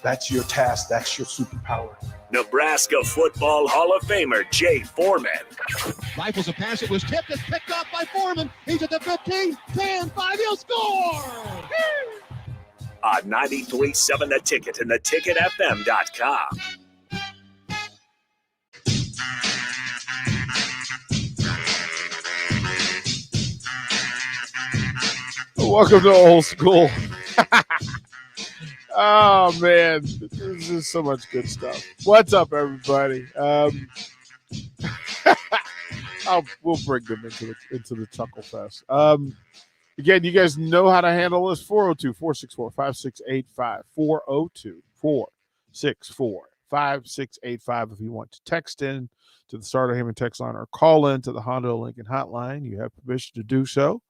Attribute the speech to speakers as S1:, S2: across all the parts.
S1: That's your task. That's your superpower.
S2: Nebraska Football Hall of Famer Jay Foreman.
S3: Rifles a pass. It was tipped. It's picked off by Foreman. He's at the 15, 10, 5. He'll score!
S2: On 93.7 The Ticket and theticketfm.com.
S4: Welcome to Old School. Oh, man. This is so much good stuff. What's up, everybody? We'll bring them into the Chuckle Fest. Again, you guys know how to handle this. 402-464-5685. 402-464-5685. If you want to text in to the Starter Heyman text line or call in to the Honda Lincoln hotline, you have permission to do so.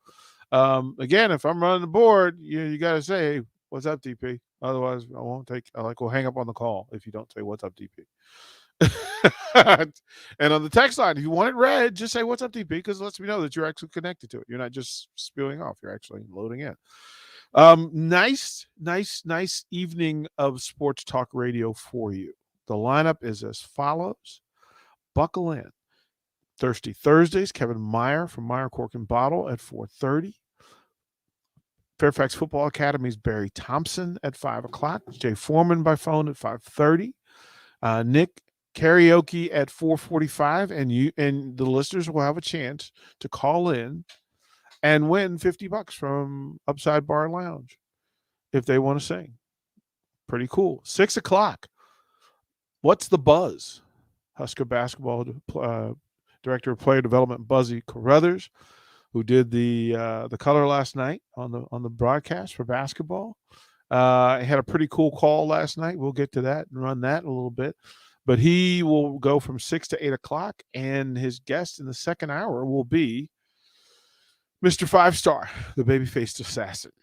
S4: Again, if I'm running the board, you got to say, hey, what's up, DP? Otherwise, we'll hang up on the call if you don't say, what's up, DP? And on the text line, if you want it read, just say, what's up, DP? Because it lets me know that you're actually connected to it. You're not just spewing off. You're actually loading in. Nice evening of sports talk radio for you. The lineup is as follows. Buckle in. Thirsty Thursdays, Kevin Meyer from Meyer Cork and Bottle at 4:30. Fairfax Football Academy's Barry Thompson at 5 o'clock. Jay Foreman by phone at 5:30. Nick karaoke at 4:45, and the listeners will have a chance to call in and win $50 from Upside Bar Lounge if they want to sing. Pretty cool. 6 o'clock. What's the buzz? Husker basketball director of player development Buzzy Carruthers, who did the color last night on the broadcast for basketball. He had a pretty cool call last night. We'll get to that and run that in a little bit. But he will go from 6 to 8 o'clock, and his guest in the second hour will be Mr. Five Star, the baby-faced assassin,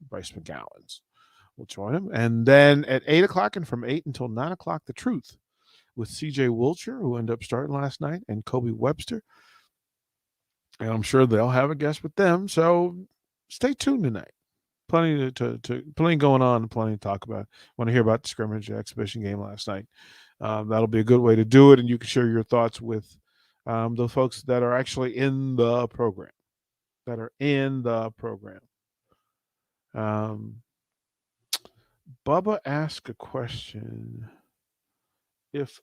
S4: Bryce McGowens will join him. And then at 8 o'clock and from 8 until 9 o'clock, The Truth with C.J. Wilcher, who ended up starting last night, and Kobe Webster. And I'm sure they'll have a guest with them. So stay tuned tonight. Plenty plenty going on, plenty to talk about. Want to hear about the scrimmage exhibition game last night? That'll be a good way to do it, and you can share your thoughts with the folks that are actually in the program. Bubba asked a question. If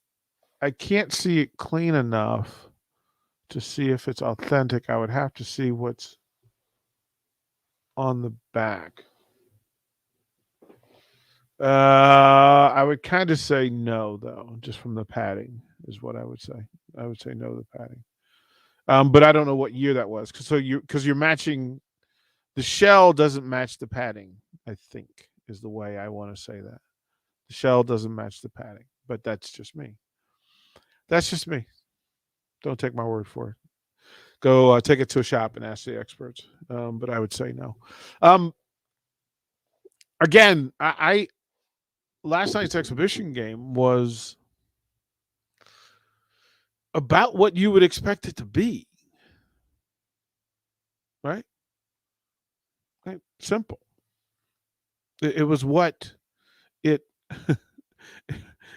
S4: I can't see it clean enough to see if it's authentic, I would have to see what's on the back. I would kind of say no, though, just from the padding is what I would say. I would say no to the padding. But I don't know what year that was. Because you're matching – the shell doesn't match the padding, I think, is the way I want to say that. The shell doesn't match the padding, but that's just me. Don't take my word for it. Go take it to a shop and ask the experts. But I would say no. Again, I last night's exhibition game was about what you would expect it to be. Right? Simple. It was what it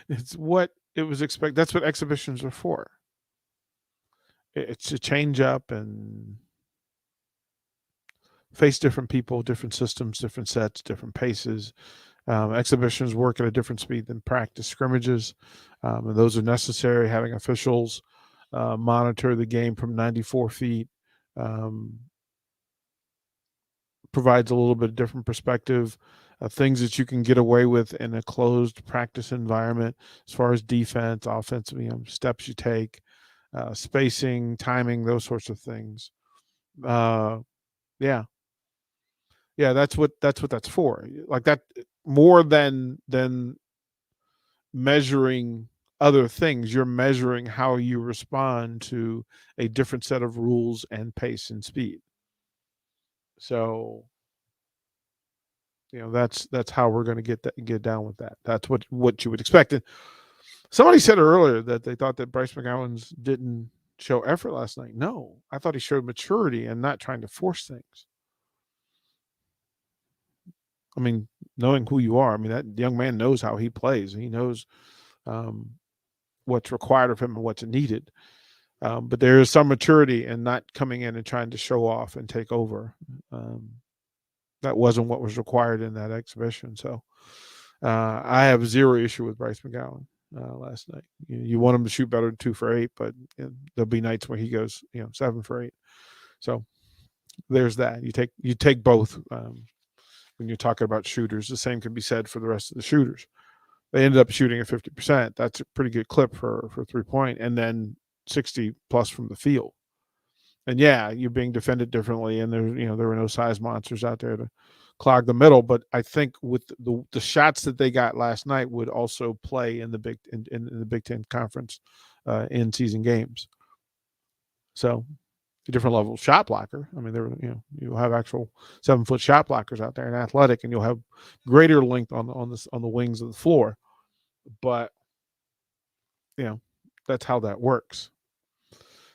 S4: it's what it was expected. That's what exhibitions are for. It's to change up and face different people, different systems, different sets, different paces. Exhibitions work at a different speed than practice scrimmages. And those are necessary. Having officials monitor the game from 94 feet provides a little bit different perspective. Things that you can get away with in a closed practice environment as far as defense, offensive, steps you take, spacing, timing, those sorts of things. Yeah, that's what that's for. Like that, more than measuring other things, you're measuring how you respond to a different set of rules and pace and speed. So, that's how we're going to get down with that. That's what you would expect. And somebody said earlier that they thought that Bryce McGowens didn't show effort last night. No, I thought he showed maturity and not trying to force things. I mean, knowing who you are, I mean, that young man knows how he plays. He knows what's required of him and what's needed. But there is some maturity in not coming in and trying to show off and take over. That wasn't what was required in that exhibition. So I have zero issue with Bryce McGowan last night. You want him to shoot better than 2 for 8, but there'll be nights where he goes, 7 for 8. So there's that. You take both when you're talking about shooters. The same can be said for the rest of the shooters. They ended up shooting at 50%. That's a pretty good clip for 3-point, and then 60 plus from the field. And yeah, you're being defended differently, and there were no size monsters out there to clog the middle. But I think with the shots that they got last night would also play in the Big Ten Conference in season games. So a different level of shot blocker. I mean, you'll have actual 7-foot shot blockers out there and athletic, and you'll have greater length on the wings of the floor. But that's how that works.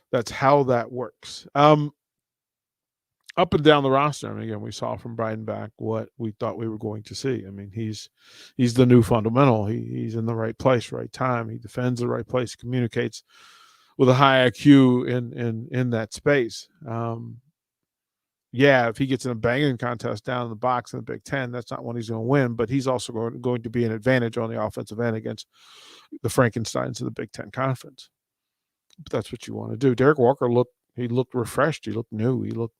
S4: That's how that works. Up and down the roster, I mean, again, we saw from Breidenbach what we thought we were going to see. I mean, he's the new fundamental. He's in the right place, right time. He defends the right place, communicates with a high IQ in that space. If he gets in a banging contest down in the box in the Big Ten, that's not when he's going to win, but he's also going to be an advantage on the offensive end against the Frankensteins of the Big Ten Conference. But that's what you want to do. Derek Walker looked refreshed. He looked new. He looked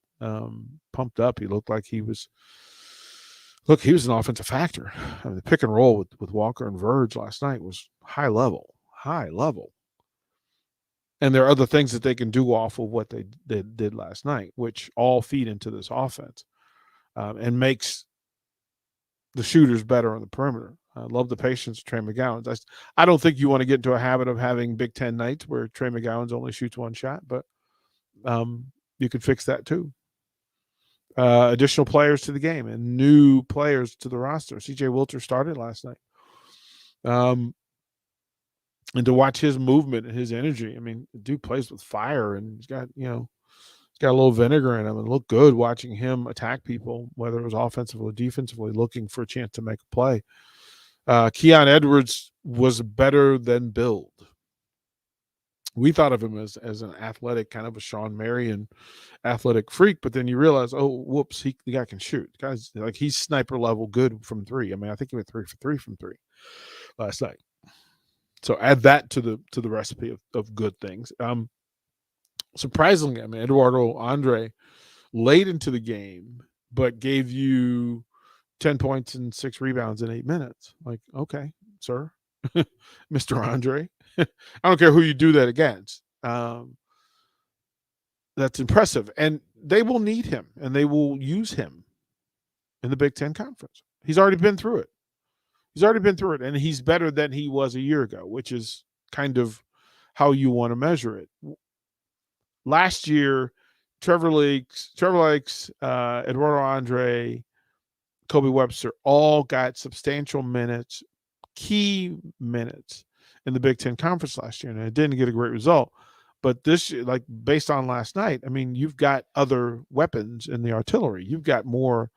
S4: pumped up. He looked like he was an offensive factor. I mean, the pick and roll with Walker and Verge last night was high level. And there are other things that they can do off of what they did last night, which all feed into this offense and makes the shooters better on the perimeter. I love the patience of Trey McGowan. I don't think you want to get into a habit of having Big Ten nights where Trey McGowan's only shoots 1 shot, but you could fix that too. Additional players to the game and new players to the roster. CJ Wilter started last night. And to watch his movement and his energy, I mean, the dude plays with fire, and he's got a little vinegar in him, and it looked good watching him attack people, whether it was offensively or defensively, looking for a chance to make a play. Keon Edwards was better than Build. We thought of him as an athletic, kind of a Sean Marion athletic freak, but then you realize, oh, whoops, the guy can shoot. The guy's like, he's sniper level good from 3. I mean, I think he went 3 for 3 from 3 last night. So add that to the recipe of good things. Surprisingly, I mean, Eduardo Andre late into the game, but gave you 10 points and 6 rebounds in 8 minutes. Like, okay, sir, Mr. Andre. I don't care who you do that against. That's impressive. And they will need him, and they will use him in the Big Ten Conference. He's already been through it. And he's better than he was a year ago, which is kind of how you want to measure it. Last year, Trevor Lakes, Eduardo Andre, Kobe Webster all got substantial minutes, key minutes in the Big Ten Conference last year, and it didn't get a great result. But this year, like based on last night, I mean, you've got other weapons in the artillery. You've got more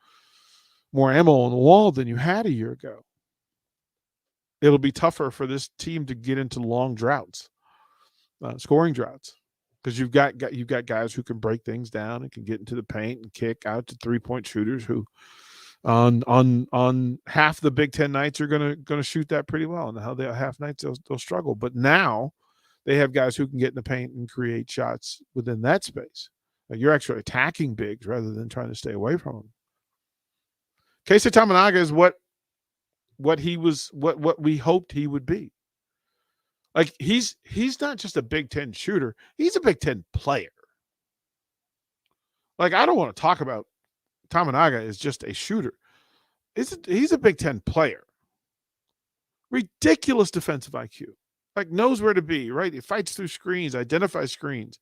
S4: ammo on the wall than you had a year ago. It'll be tougher for this team to get into long droughts, scoring droughts, because you've got guys who can break things down and can get into the paint and kick out to 3-point shooters who on half the Big Ten nights are gonna shoot that pretty well, and how the half nights they'll struggle. But now they have guys who can get in the paint and create shots within that space. Like, you're actually attacking bigs rather than trying to stay away from them. Keisei Tominaga is what he was, what we hoped he would be. Like, he's not just a Big Ten shooter, he's a Big Ten player. Like, I don't want to talk about Tominaga as just a shooter. He's a Big Ten player. Ridiculous defensive IQ. Like, knows where to be, right? He fights through screens, identifies screens,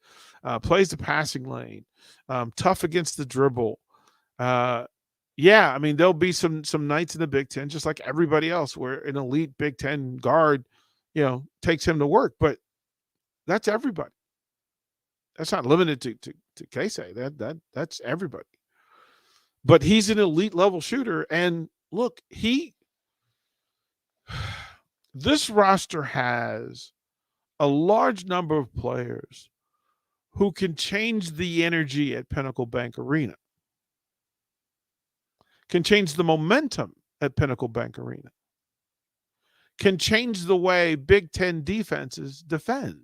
S4: plays the passing lane, tough against the dribble. Yeah, I mean, there'll be some nights in the Big Ten, just like everybody else, where an elite Big Ten guard, takes him to work. But that's everybody. That's not limited to Keisei. That's everybody. But he's an elite level shooter, and look, this roster has a large number of players who can change the energy at Pinnacle Bank Arena, can change the momentum at Pinnacle Bank Arena, can change the way Big Ten defenses defend.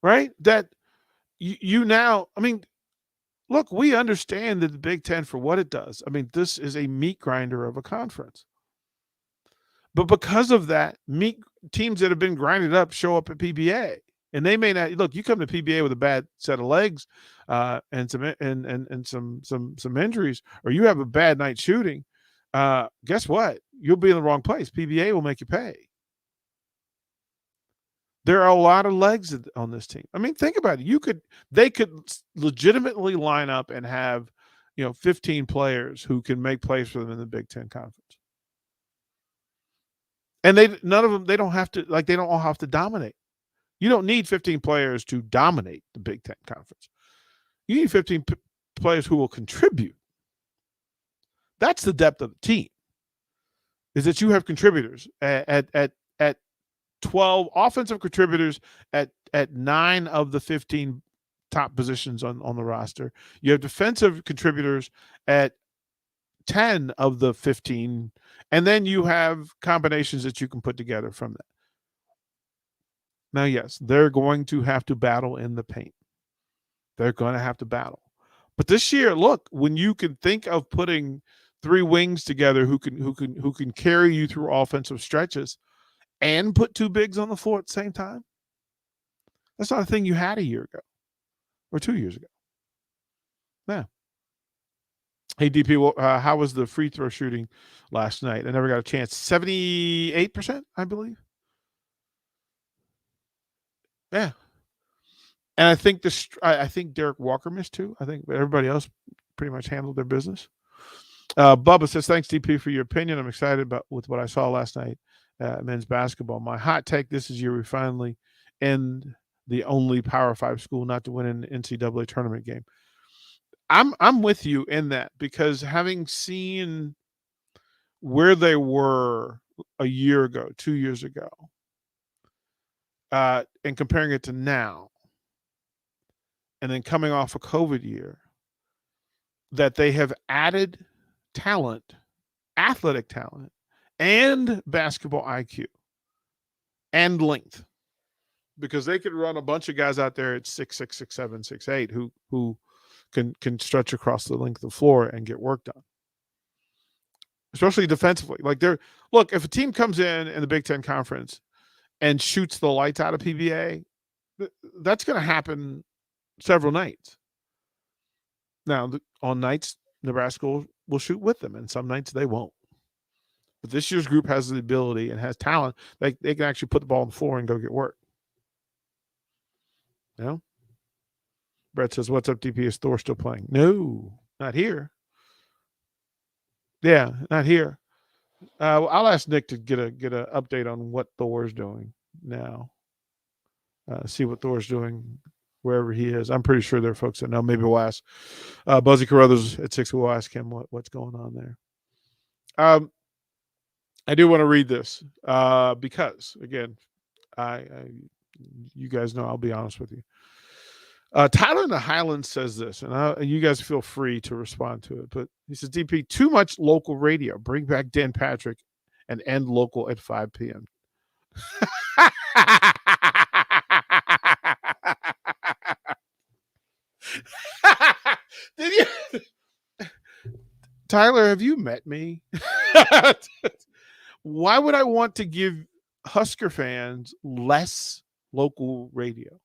S4: Right? That you now, I mean, look, we understand that the Big Ten, for what it does, I mean, this is a meat grinder of a conference. But because of that, meat teams that have been grinded up show up at PBA. And they may not look. You come to PBA with a bad set of legs, and some injuries, or you have a bad night shooting. Guess what? You'll be in the wrong place. PBA will make you pay. There are a lot of legs on this team. I mean, think about it. They could legitimately line up and have, 15 players who can make plays for them in the Big Ten Conference. And they don't all have to dominate. You don't need 15 players to dominate the Big Ten Conference. You need 15 players who will contribute. That's the depth of the team, is that you have contributors at 12 offensive contributors at 9 of the 15 top positions on the roster. You have defensive contributors at 10 of the 15, and then you have combinations that you can put together from that. Now, yes, they're going to have to battle in the paint. They're going to have to battle. But this year, look, when you can think of putting 3 wings together who can carry you through offensive stretches and put 2 bigs on the floor at the same time, that's not a thing you had a year ago or 2 years ago. Yeah. Hey, DP, how was the free throw shooting last night? I never got a chance. 78%, I believe. Yeah. And I think Derek Walker missed 2. I think everybody else pretty much handled their business. Bubba says, thanks, DP, for your opinion. I'm excited with what I saw last night men's basketball. My hot take this year, we finally end the only Power 5 school not to win an NCAA tournament game. I'm with you in that, because having seen where they were a year ago, 2 years ago, and comparing it to now, and then coming off a COVID year, that they have added talent, athletic talent, and basketball IQ and length, because they could run a bunch of guys out there at 6'6", 6'7", 6'8", who can stretch across the length of the floor and get work done, especially defensively. Look, if a team comes in the Big Ten Conference and shoots the lights out of PBA, that's going to happen several nights. Now, on nights, Nebraska will shoot with them, and some nights they won't. But this year's group has the ability and has talent. They can actually put the ball on the floor and go get work. Brett says, what's up, DP? Is Thor still playing? No, not here. Yeah, not here. I'll ask Nick to get an update on what Thor's doing now. See what Thor's doing wherever he is. I'm pretty sure there are folks that know. Maybe we'll ask Buzzy Carruthers at 6. We'll ask him what's going on there. I do want to read this because, again, you guys know I'll be honest with you. Tyler in the Highlands says this, and you guys feel free to respond to it. But he says, DP, too much local radio. Bring back Dan Patrick and end local at 5 p.m. Did you, Tyler? Have you met me? Why would I want to give Husker fans less local radio?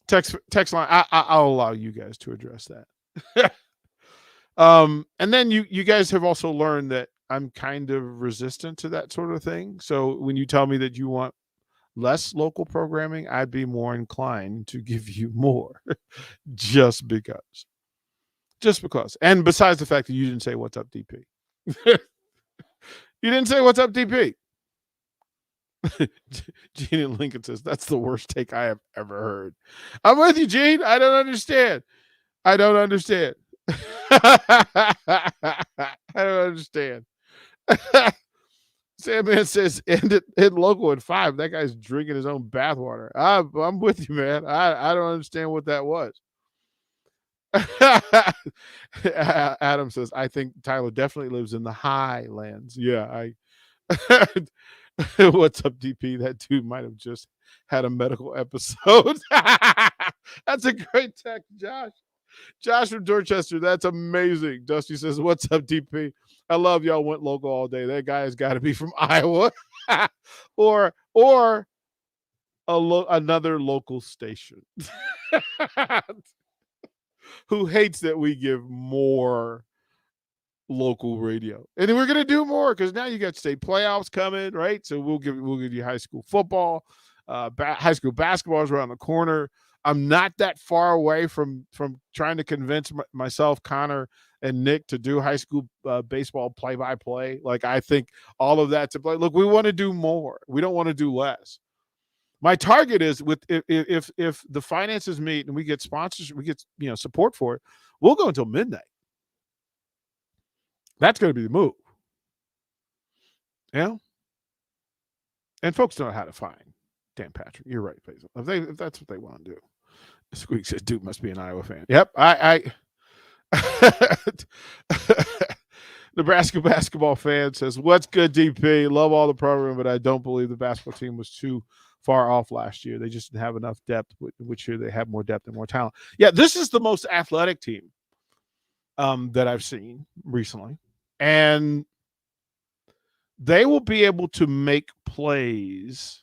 S4: Text line. I'll allow you guys to address that. And then you guys have also learned that I'm kind of resistant to that sort of thing. So when you tell me that you want less local programming, I'd be more inclined to give you more, just because. And besides the fact that you didn't say what's up, DP. You didn't say what's up, DP. Gene in Lincoln says, that's the worst take I have ever heard. I'm with you, Gene. I don't understand. I don't understand. I don't understand. Sandman says end local at 5. That guy's drinking his own bathwater. I'm with you, man. I don't understand what that was. Adam says, I think Tyler definitely lives in the highlands. Yeah, what's up, DP? That dude might have just had a medical episode. That's a great text, Josh. Josh from Dorchester, that's amazing. Dusty says, what's up, DP? I love y'all went local all day. That guy has got to be from Iowa or another local station who hates that we give more local radio. And we're going to do more because now you got state playoffs coming, right? So we'll give you high school football. High school basketball is around the corner. I'm not that far away from trying to convince myself, Connor, and Nick to do high school baseball play-by-play. Like, I think all of that to play. Look, we want to do more. We don't want to do less. My target is if the finances meet and we get sponsors, we get support for it, we'll go until midnight. That's going to be the move. Yeah. And folks know how to find Dan Patrick. You're right, Faisal. If that's what they want to do. Squeak said, dude must be an Iowa fan. Yep. Nebraska basketball fan says, what's good, DP? Love all the program, but I don't believe the basketball team was too far off last year. They just didn't have enough depth, which year they have more depth and more talent. Yeah, this is the most athletic team that I've seen recently. And they will be able to make plays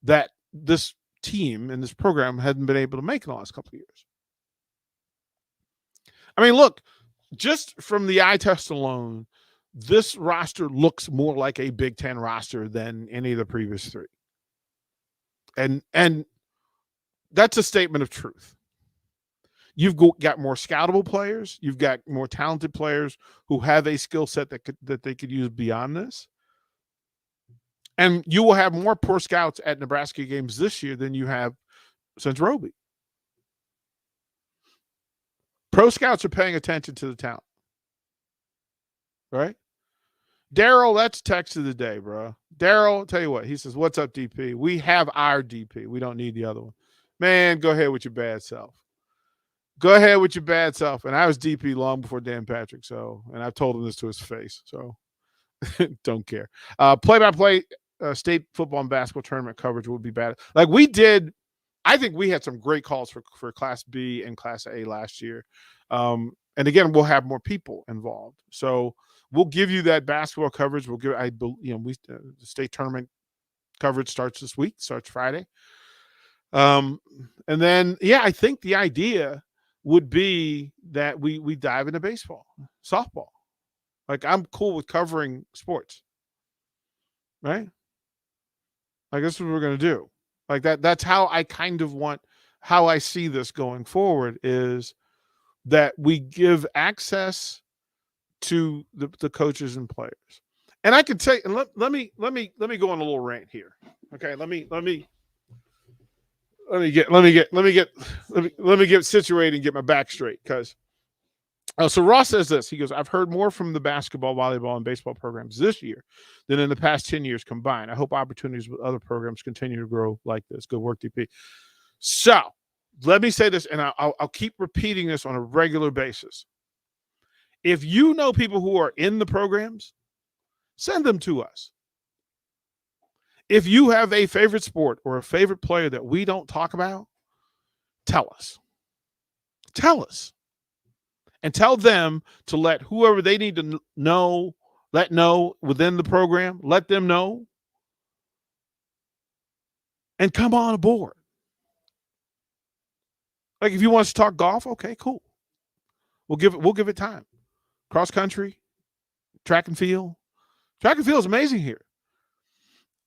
S4: that this team and this program hadn't been able to make in the last couple of years. I mean, look, just from the eye test alone, this roster looks more like a Big Ten roster than any of the previous three. And that's a statement of truth. You've got more scoutable players. You've got more talented players who have a skill set that they could use beyond this. And you will have more pro scouts at Nebraska games this year than you have since Roby. Pro scouts are paying attention to the talent. Right? Daryl, that's text of the day, bro. Daryl, tell you what, he says, what's up, DP? We have our DP. We don't need the other one. Man, go ahead with your bad self. Go ahead with your bad self. And I was DP long before Dan Patrick, and I've told him this to his face, so don't care. Play-by-play state football and basketball tournament coverage would be bad. Like we did, I think we had some great calls for Class B and Class A last year. And again, we'll have more people involved. So we'll give you that basketball coverage. We'll give, the state tournament coverage starts Friday. And then, I think the idea would be that we dive into baseball, softball. Like I'm cool with covering sports, right? Like this is what we're going to do. Like that's how I kind of want, how I see this going forward is that we give access to the coaches and players. And I could say, and let me go on a little rant here. Okay. Let me get situated and get my back straight. So Ross says this, he goes, I've heard more from the basketball, volleyball, and baseball programs this year than in the past 10 years combined. I hope opportunities with other programs continue to grow like this. Good work, DP. So let me say this, and I'll keep repeating this on a regular basis. If you know people who are in the programs, send them to us. If you have a favorite sport or a favorite player that we don't talk about, tell us. Tell us. And tell them to let whoever they need to know within the program, let them know. And come on aboard. Like if you want us to talk golf, okay, cool. We'll give it time. Cross country, track and field. Track and field is amazing here.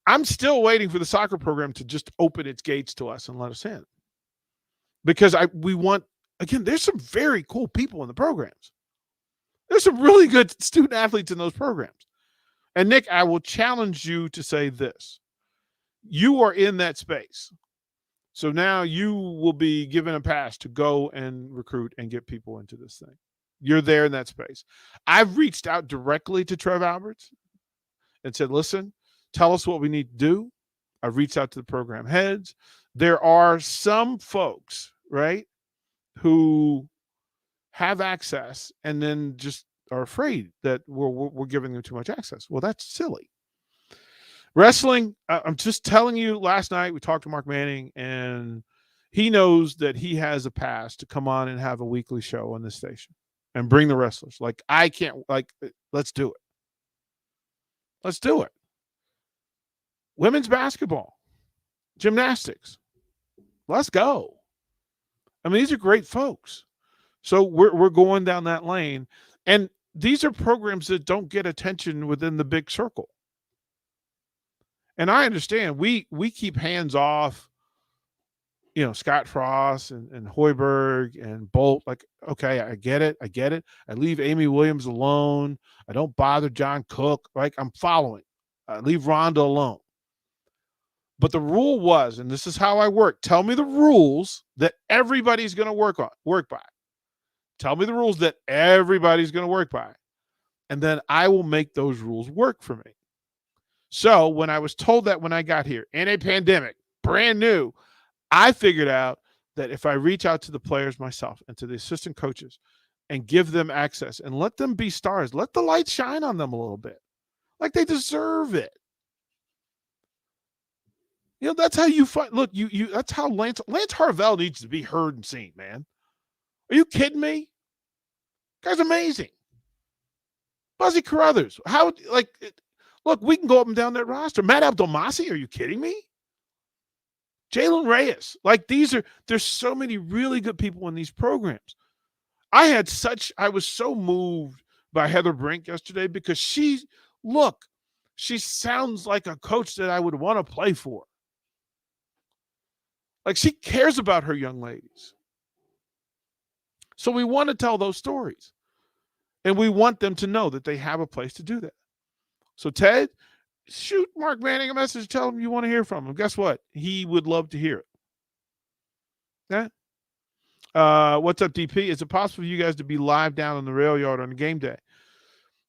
S4: I'm still waiting for the soccer program to just open its gates to us and let us in. Because we want, again, there's some very cool people in the programs. There's some really good student athletes in those programs. And Nick, I will challenge you to say this. You are in that space. So now you will be given a pass to go and recruit and get people into this thing. You're there in that space. I've reached out directly to Trev Alberts and said, listen, tell us what we need to do. I've reached out to the program heads. There are some folks, right, who have access and then just are afraid that we're giving them too much access. Well, that's silly. Wrestling, I'm just telling you, last night we talked to Mark Manning, and he knows that he has a pass to come on and have a weekly show on this station and bring the wrestlers. Like, I can't, like, let's do it. Let's do it. Women's basketball, gymnastics. Let's go. I mean, these are great folks. So we're going down that lane. And these are programs that don't get attention within the big circle. And I understand we keep hands off, you know, Scott Frost and Hoiberg and Bolt. Like, okay, I get it. I leave Amy Williams alone. I don't bother John Cook. Like, I'm following. I leave Rhonda alone. But the rule was, and this is how I work, tell me the rules that everybody's going to work by. Tell me the rules that everybody's going to work by. And then I will make those rules work for me. So when I was told that when I got here, in a pandemic, brand new, I figured out that if I reach out to the players myself and to the assistant coaches and give them access and let them be stars, let the light shine on them a little bit, like they deserve it. You know, that's how you find. Look, you. That's how Lance Harvell needs to be heard and seen, man. Are you kidding me? Guy's amazing. Buzzy Carruthers. How, like, look, we can go up and down that roster. Matt Abdelmassi, are you kidding me? Jalen Reyes. Like, there's so many really good people in these programs. I was so moved by Heather Brink yesterday because she sounds like a coach that I would want to play for. Like, she cares about her young ladies. So we want to tell those stories. And we want them to know that they have a place to do that. So, Ted, shoot Mark Manning a message. Tell him you want to hear from him. Guess what? He would love to hear it. Yeah. What's up, DP? Is it possible for you guys to be live down on the rail yard on game day?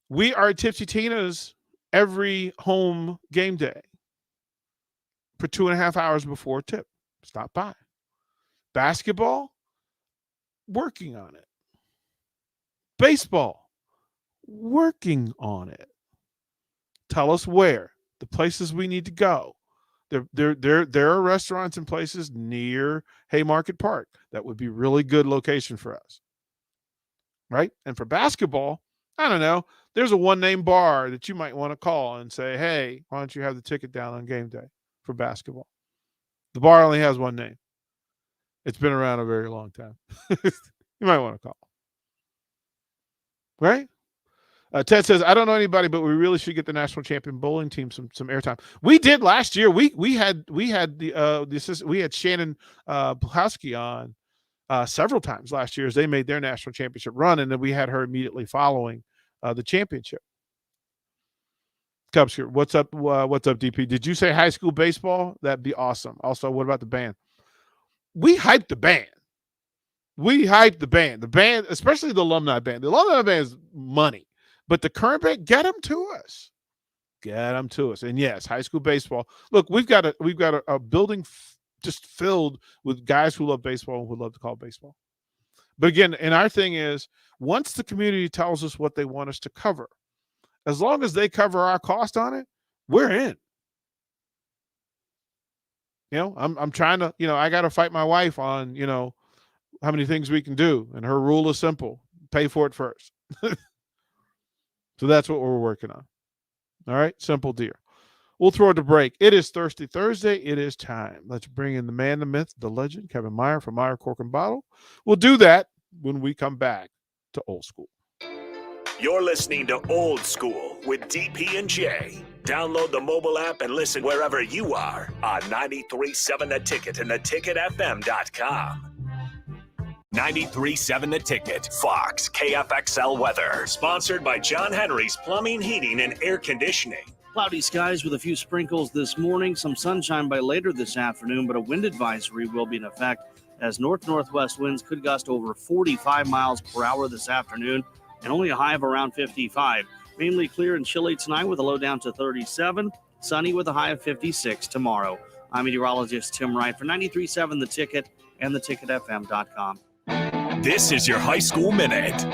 S4: We are at Tipsy Tina's every home game day for 2.5 hours before tip. Stop by. Basketball, working on it. Baseball, working on it. Tell us where, the places we need to go. There are restaurants and places near Haymarket Park that would be really good location for us. Right? And for basketball, I don't know, there's a one-name bar that you might want to call and say, hey, why don't you have the ticket down on game day for basketball? The bar only has one name. It's been around a very long time. You might want to call. Right? Ted says, I don't know anybody, but we really should get the national champion bowling team some airtime. We did last year. We had Shannon Blahowski on several times last year as they made their national championship run, and then we had her immediately following the championship. Cubs here. What's up, DP? Did you say high school baseball? That'd be awesome. Also, what about the band? We hyped the band. The band, especially the alumni band. The alumni band is money. But the current band, get them to us. And yes, high school baseball. Look, we've got a building just filled with guys who love baseball and who love to call baseball. But again, and our thing is, once the community tells us what they want us to cover, as long as they cover our cost on it, we're in. You know, I'm trying to, I got to fight my wife on, how many things we can do. And her rule is simple. Pay for it first. So that's what we're working on. All right. Simple deal. We'll throw it to break. It is Thirsty Thursday. It is time. Let's bring in the man, the myth, the legend, Kevin Meyer from Meyer Cork and Bottle. We'll do that when we come back to Old School.
S2: You're listening to Old School with DP and J. Download the mobile app and listen wherever you are on 93.7 The Ticket and theticketfm.com. 93.7 The Ticket, Fox, KFXL weather. Sponsored by John Henry's Plumbing, Heating, and Air Conditioning.
S5: Cloudy skies with a few sprinkles this morning, some sunshine by later this afternoon, but a wind advisory will be in effect as north-northwest winds could gust over 45 miles per hour this afternoon and only a high of around 55. Mainly clear and chilly tonight with a low down to 37, sunny with a high of 56 tomorrow. I'm meteorologist Tim Wright for 93.7 The Ticket and theticketfm.com.
S2: This is your High School Minute.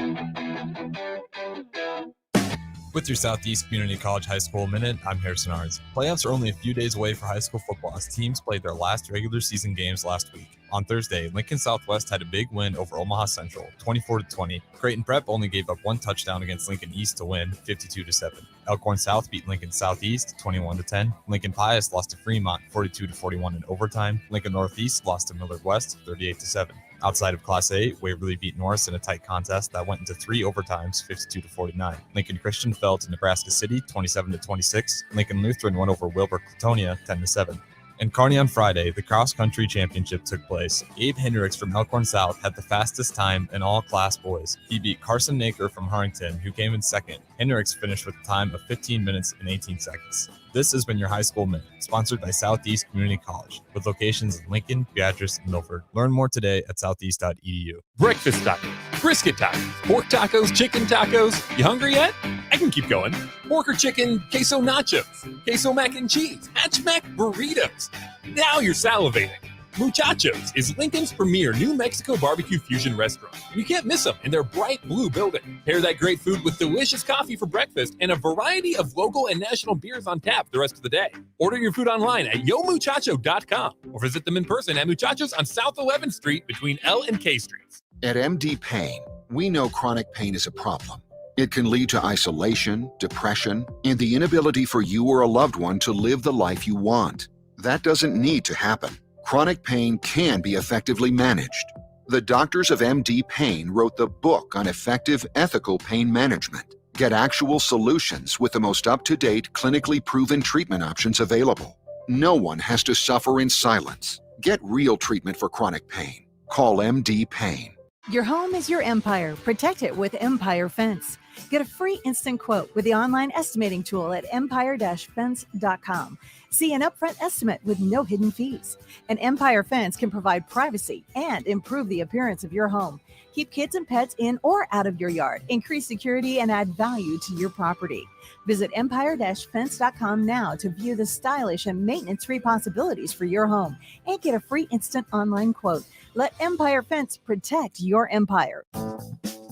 S6: With your Southeast Community College High School Minute, I'm Harrison Arns. Playoffs are only a few days away for high school football as teams played their last regular season games last week. On Thursday, Lincoln Southwest had a big win over Omaha Central, 24-20. Creighton Prep only gave up one touchdown against Lincoln East to win, 52-7. Elkhorn South beat Lincoln Southeast, 21-10. Lincoln Pius lost to Fremont, 42-41 in overtime. Lincoln Northeast lost to Millard West, 38-7. Outside of Class A, Waverly beat Norris in a tight contest that went into 3 overtimes, 52-49. Lincoln Christian fell to Nebraska City, 27-26. Lincoln Lutheran won over Wilbur-Clatonia, 10-7. In Kearney on Friday, the cross-country championship took place. Abe Hendricks from Elkhorn South had the fastest time in all class boys. He beat Carson Naker from Harrington, who came in second. Hendricks finished with a time of 15 minutes and 18 seconds. This has been your High School Minute, sponsored by Southeast Community College, with locations in Lincoln, Beatrice, and Milford. Learn more today at southeast.edu.
S7: Breakfast tacos, brisket tacos, pork tacos, chicken tacos. You hungry yet? I can keep going. Pork or chicken, queso nachos, queso mac and cheese, hatch mac burritos. Now you're salivating. Muchachos is Lincoln's premier New Mexico barbecue fusion restaurant. You can't miss them in their bright blue building. Pair that great food with delicious coffee for breakfast and a variety of local and national beers on tap the rest of the day. Order your food online at yomuchacho.com or visit them in person at Muchachos on South 11th Street between L and K Streets.
S8: At MD Pain, we know chronic pain is a problem. It can lead to isolation, depression, and the inability for you or a loved one to live the life you want. That doesn't need to happen. Chronic pain can be effectively managed. The doctors of MD Pain wrote the book on effective, ethical pain management. Get actual solutions with the most up-to-date, clinically proven treatment options available. No one has to suffer in silence. Get real treatment for chronic pain. Call MD Pain.
S9: Your home is your empire. Protect it with Empire Fence. Get a free instant quote with the online estimating tool at empire-fence.com. See an upfront estimate with no hidden fees. An Empire Fence can provide privacy and improve the appearance of your home. Keep kids and pets in or out of your yard. Increase security and add value to your property. Visit empire-fence.com now to view the stylish and maintenance-free possibilities for your home and get a free instant online quote. Let Empire Fence protect your empire.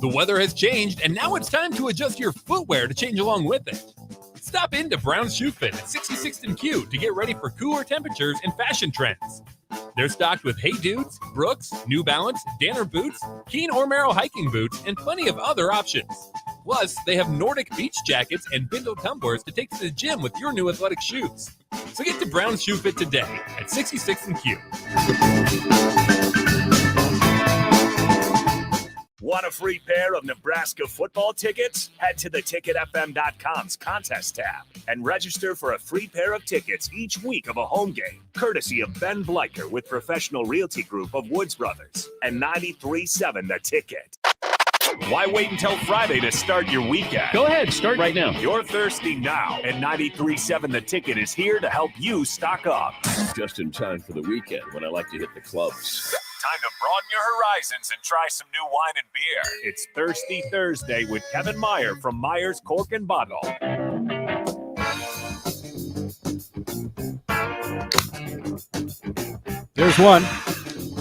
S7: The weather has changed, and now it's time to adjust your footwear to change along with it. Stop into Brown's Shoe Fit at 66th and Q to get ready for cooler temperatures and fashion trends. They're stocked with Hey Dudes, Brooks, New Balance, Danner boots, Keen or Merrill hiking boots, and plenty of other options. Plus, they have Nordic beach jackets and Bindle tumblers to take to the gym with your new athletic shoes. So get to Brown's Shoe Fit today at 66th and Q.
S2: Want a free pair of Nebraska football tickets? Head to theticketfm.com's contest tab and register for a free pair of tickets each week of a home game, courtesy of Ben Bleicher with Professional Realty Group of Woods Brothers and 93.7 The Ticket. Why wait until Friday to start your weekend?
S10: Go ahead, start right now.
S2: You're thirsty now, and 93.7 The Ticket is here to help you stock up.
S10: Just in time for the weekend when I like to hit the clubs.
S2: Time to broaden your horizons and try some new wine and beer. It's Thirsty Thursday with Kevin Meyer from Meyer's Cork and Bottle.
S11: There's one.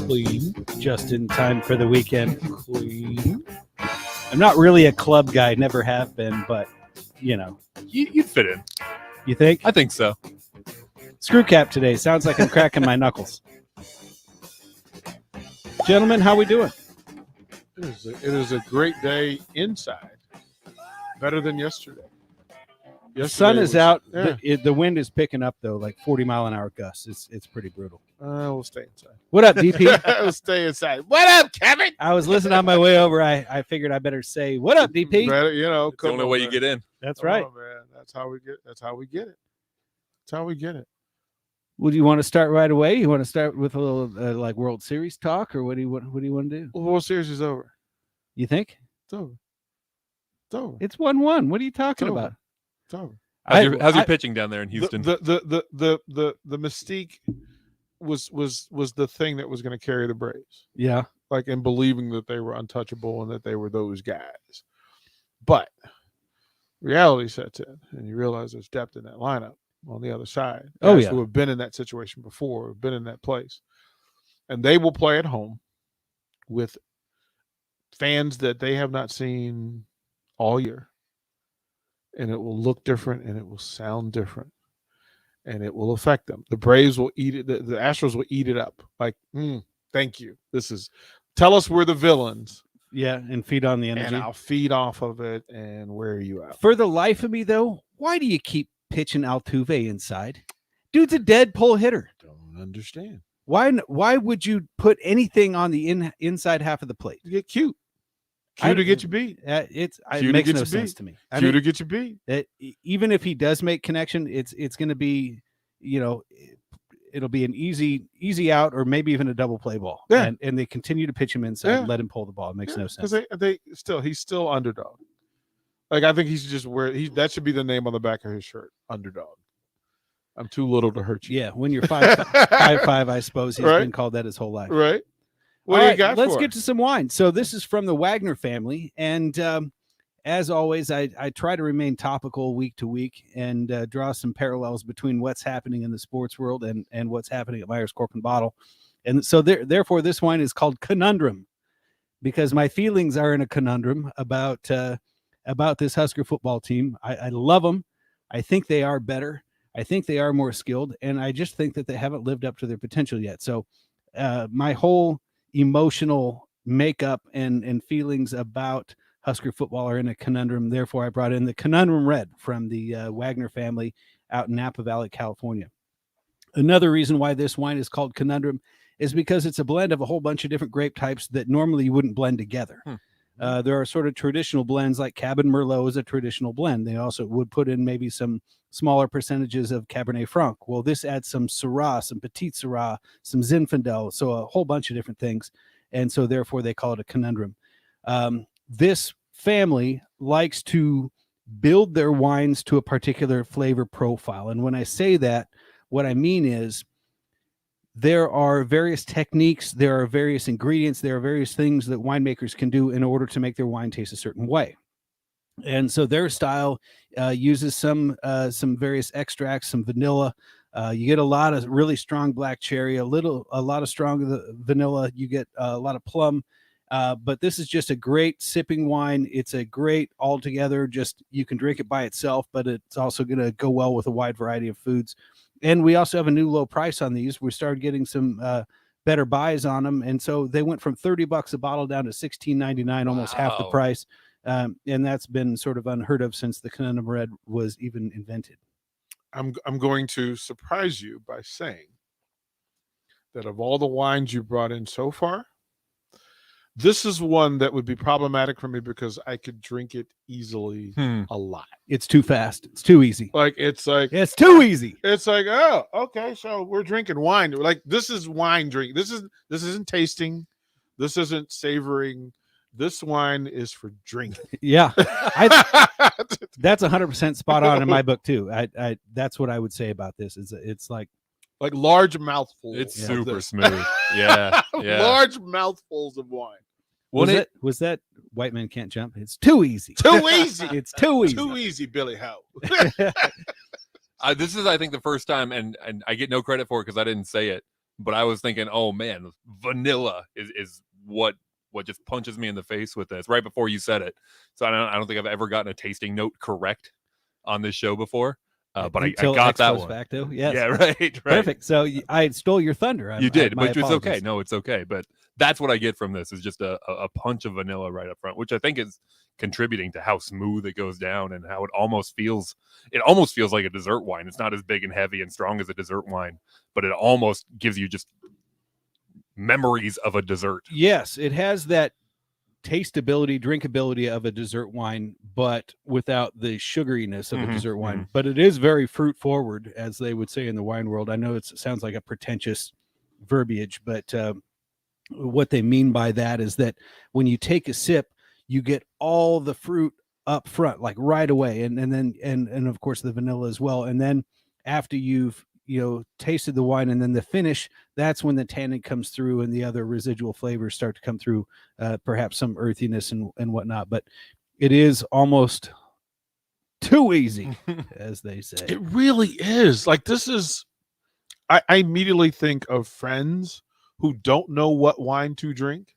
S11: Clean. Just in time for the weekend. Clean. I'm not really a club guy, never have been, but, you know.
S7: You'd fit in.
S11: You think?
S7: I think so.
S11: Screw cap today. Sounds like I'm cracking my knuckles. Gentlemen, how we doing?
S4: It is a great day inside. Better than yesterday.
S11: The sun is out.
S4: Yeah.
S11: The wind is picking up, though, like 40-mile-an-hour gusts. It's pretty brutal.
S4: We'll stay inside.
S11: What up, DP?
S4: We'll stay inside. What up, Kevin?
S11: I was listening on my way over. I figured I better say, what up, DP?
S4: Better, you know,
S7: It's the only way you get in.
S11: That's right.
S4: On, man. That's how we get it. That's how we get it.
S11: Would you want to start right away? You want to start with a little like World Series talk, or what do you want to do?
S4: Well, World Series is over.
S11: You think?
S4: It's over. It's over.
S11: It's 1-1. What are you talking about?
S4: It's over.
S7: How's your pitching down there in Houston?
S4: The mystique was the thing that was going to carry the Braves.
S11: Yeah.
S4: Like in believing that they were untouchable and that they were those guys. But reality sets in, and you realize there's depth in that lineup on the other side.
S11: Oh,
S4: Guys
S11: yeah.
S4: who have been in that situation before, have been in that place. And they will play at home with fans that they have not seen all year. And it will look different and it will sound different. And it will affect them. The Braves will eat it. The Astros will eat it up. Like, thank you. Tell us we're the villains.
S11: Yeah, and feed on the energy.
S4: And I'll feed off of it. And where are you at?
S11: For the life of me, though, why do you keep pitching Altuve inside? Dude's a dead pull hitter.
S4: Don't understand.
S11: Why would you put anything on the inside half of the plate?
S4: You get cute. Cute to get you beat.
S11: It
S4: Cute
S11: makes
S4: to
S11: no
S4: get you
S11: sense
S4: beat.
S11: to me.
S4: Cute to get you beat.
S11: Even if he does make connection, it's going to be, it'll be an easy out or maybe even a double play ball.
S4: Yeah.
S11: And they continue to pitch him inside and let him pull the ball. It makes no sense.
S4: Because he's still underdog. Like I think he's just that should be the name on the back of his shirt. Underdog. I'm too little to hurt you.
S11: Yeah, when you're 5'5", I suppose he's been called that his whole life.
S4: Right. What
S11: All
S4: do you
S11: right,
S4: got?
S11: let's
S4: for
S11: get
S4: us?
S11: to some wine. So this is from the Wagner family, and as always, I try to remain topical week to week and draw some parallels between what's happening in the sports world and what's happening at Myers Cork and Bottle. And so therefore, this wine is called Conundrum because my feelings are in a conundrum about this Husker football team. I love them. I think they are better. I think they are more skilled, and I just think that they haven't lived up to their potential yet. So my whole emotional makeup and feelings about Husker football are in a conundrum. Therefore, I brought in the Conundrum Red from the Wagner family out in Napa Valley, California. Another reason why this wine is called Conundrum is because it's a blend of a whole bunch of different grape types that normally you wouldn't blend together. There are sort of traditional blends like Cabernet Merlot is a traditional blend. They also would put in maybe some smaller percentages of Cabernet Franc. Well, this adds some Syrah, some Petit Syrah, some Zinfandel, so a whole bunch of different things. And so therefore they call it a conundrum. This family likes to build their wines to a particular flavor profile. And when I say that, what I mean is there are various techniques, there are various ingredients, there are various things that winemakers can do in order to make their wine taste a certain way. And so their style uses some various extracts, some vanilla. You get a lot of really strong black cherry, a lot of strong vanilla. You get a lot of plum. But this is just a great sipping wine. It's a great altogether. Just you can drink it by itself, but it's also going to go well with a wide variety of foods. And we also have a new low price on these. We started getting some better buys on them, and so they went from $30 a bottle down to $16.99, almost half the price. And that's been sort of unheard of since the Conundrum Red was even invented.
S4: I'm going to surprise you by saying that of all the wines you brought in so far, this is one that would be problematic for me because I could drink it easily a lot.
S11: It's too fast. It's too easy.
S4: It's
S11: too easy.
S4: It's like, oh, okay, so we're drinking wine. Like this is wine drink. This isn't tasting. This isn't savoring. This wine is for drinking.
S11: Yeah, that's 100% spot on in my book too. I that's what I would say about this. It's like
S4: large mouthfuls.
S7: It's super smooth. Yeah.
S4: Large mouthfuls of wine.
S11: Was that White Men Can't Jump? It's too easy.
S4: Too easy.
S11: It's too easy.
S4: Too easy, Billy Ho.
S7: This is, I think, the first time, and I get no credit for it because I didn't say it, but I was thinking, oh man, vanilla is what just punches me in the face with this right before you said it. So I don't think I've ever gotten a tasting note correct on this show before. But I got that one.
S11: Facto, yes.
S7: Yeah, right.
S11: Perfect. So I stole your thunder.
S7: You did, but it's okay. No, it's okay. But that's what I get from this is just a punch of vanilla right up front, which I think is contributing to how smooth it goes down and how it almost feels like a dessert wine. It's not as big and heavy and strong as a dessert wine, but it almost gives you just memories of a dessert.
S11: Yes, it has that tasteability, drinkability of a dessert wine, but without the sugariness of a dessert wine. But it is very fruit forward, as they would say in the wine world. I know it sounds like a pretentious verbiage, but what they mean by that is that when you take a sip, you get all the fruit up front, like right away, and then of course the vanilla as well. And then after you've tasted the wine, and then the finish, that's when the tannin comes through and the other residual flavors start to come through, perhaps some earthiness and whatnot. But it is almost too easy, as they say.
S4: It really is. Like, this is, I immediately think of friends who don't know what wine to drink.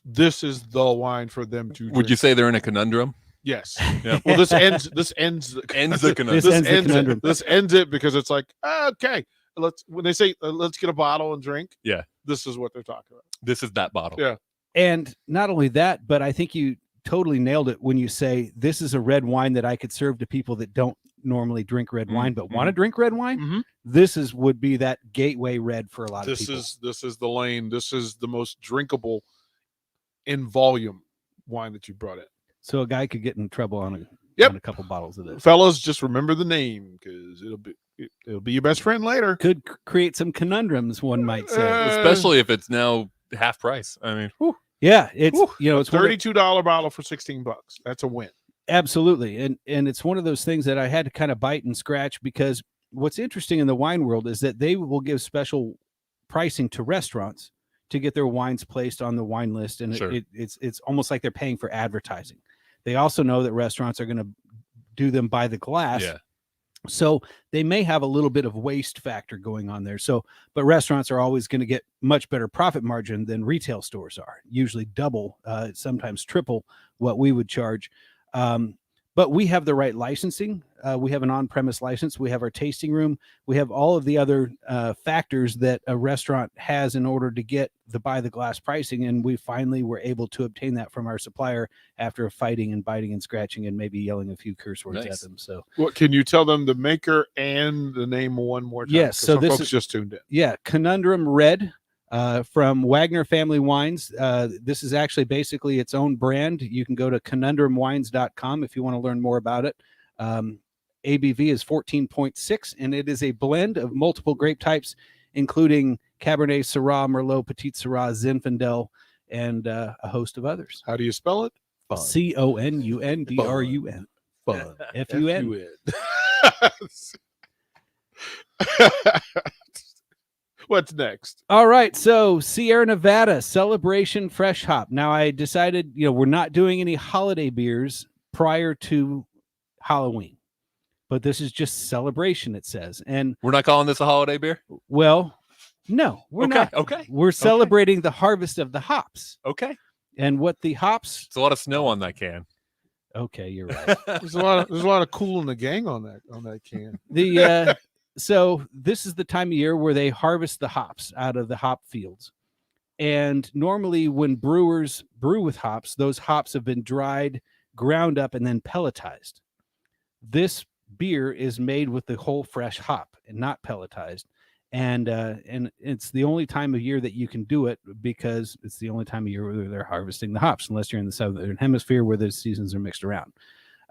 S4: This is the wine for them to drink.
S7: Would you say they're in a conundrum?
S4: Yes. Yeah. Well, this ends the conundrum. This ends it because it's like, okay, when they say let's get a bottle and drink.
S7: Yeah.
S4: This is what they're talking about.
S7: This is that bottle.
S4: Yeah.
S11: And not only that, but I think you totally nailed it when you say this is a red wine that I could serve to people that don't normally drink red wine but want to drink red wine.
S4: Mm-hmm.
S11: This would be that gateway red for a lot of people.
S4: This is the lane. This is the most drinkable in volume wine that you brought in.
S11: So a guy could get in trouble on a couple bottles of this.
S4: Fellas, just remember the name because it'll be your best friend later.
S11: Could create some conundrums, one might say,
S7: especially if it's now half price. I mean, whew.
S11: Yeah, it's it's
S4: $32 bottle for $16. That's a win.
S11: Absolutely, and it's one of those things that I had to kind of bite and scratch, because what's interesting in the wine world is that they will give special pricing to restaurants to get their wines placed on the wine list, and
S7: sure.
S11: it's almost like they're paying for advertising. They also know that restaurants are going to do them by the glass.
S7: Yeah.
S11: So they may have a little bit of waste factor going on there. So, but restaurants are always going to get much better profit margin than retail stores are, usually double, sometimes triple what we would charge. But we have the right licensing. We have an on-premise license. We have our tasting room. We have all of the other factors that a restaurant has in order to get the by the glass pricing. And we finally were able to obtain that from our supplier after fighting and biting and scratching and maybe yelling a few curse words at them. So,
S4: what can you tell them the maker and the name one more time?
S11: Yes. So this
S4: folks
S11: is
S4: just tuned in.
S11: Yeah. Conundrum Red. From Wagner Family Wines. This is actually basically its own brand. You can go to conundrumwines.com if you want to learn more about it. ABV is 14.6, and it is a blend of multiple grape types, including Cabernet, Syrah, Merlot, Petit Syrah, Zinfandel, and a host of others.
S4: How do you spell it?
S11: CONUNDRUN.
S4: Fun.
S11: FUN.
S4: What's next?
S11: All right. So Sierra Nevada Celebration Fresh Hop. Now I decided, we're not doing any holiday beers prior to Halloween, but this is just celebration, it says. And
S7: we're not calling this a holiday beer?
S11: Well, no, we're not.
S7: Okay.
S11: We're celebrating the harvest of the hops.
S7: Okay.
S11: And what the hops.
S7: It's a lot of snow on that can.
S11: Okay, you're right.
S4: There's a lot of Cool in the Gang on that can.
S11: So this is the time of year where they harvest the hops out of the hop fields. And normally when brewers brew with hops, those hops have been dried, ground up, and then pelletized. This beer is made with the whole fresh hop and not pelletized. And it's the only time of year that you can do it, because it's the only time of year where they're harvesting the hops, unless you're in the Southern Hemisphere where the seasons are mixed around.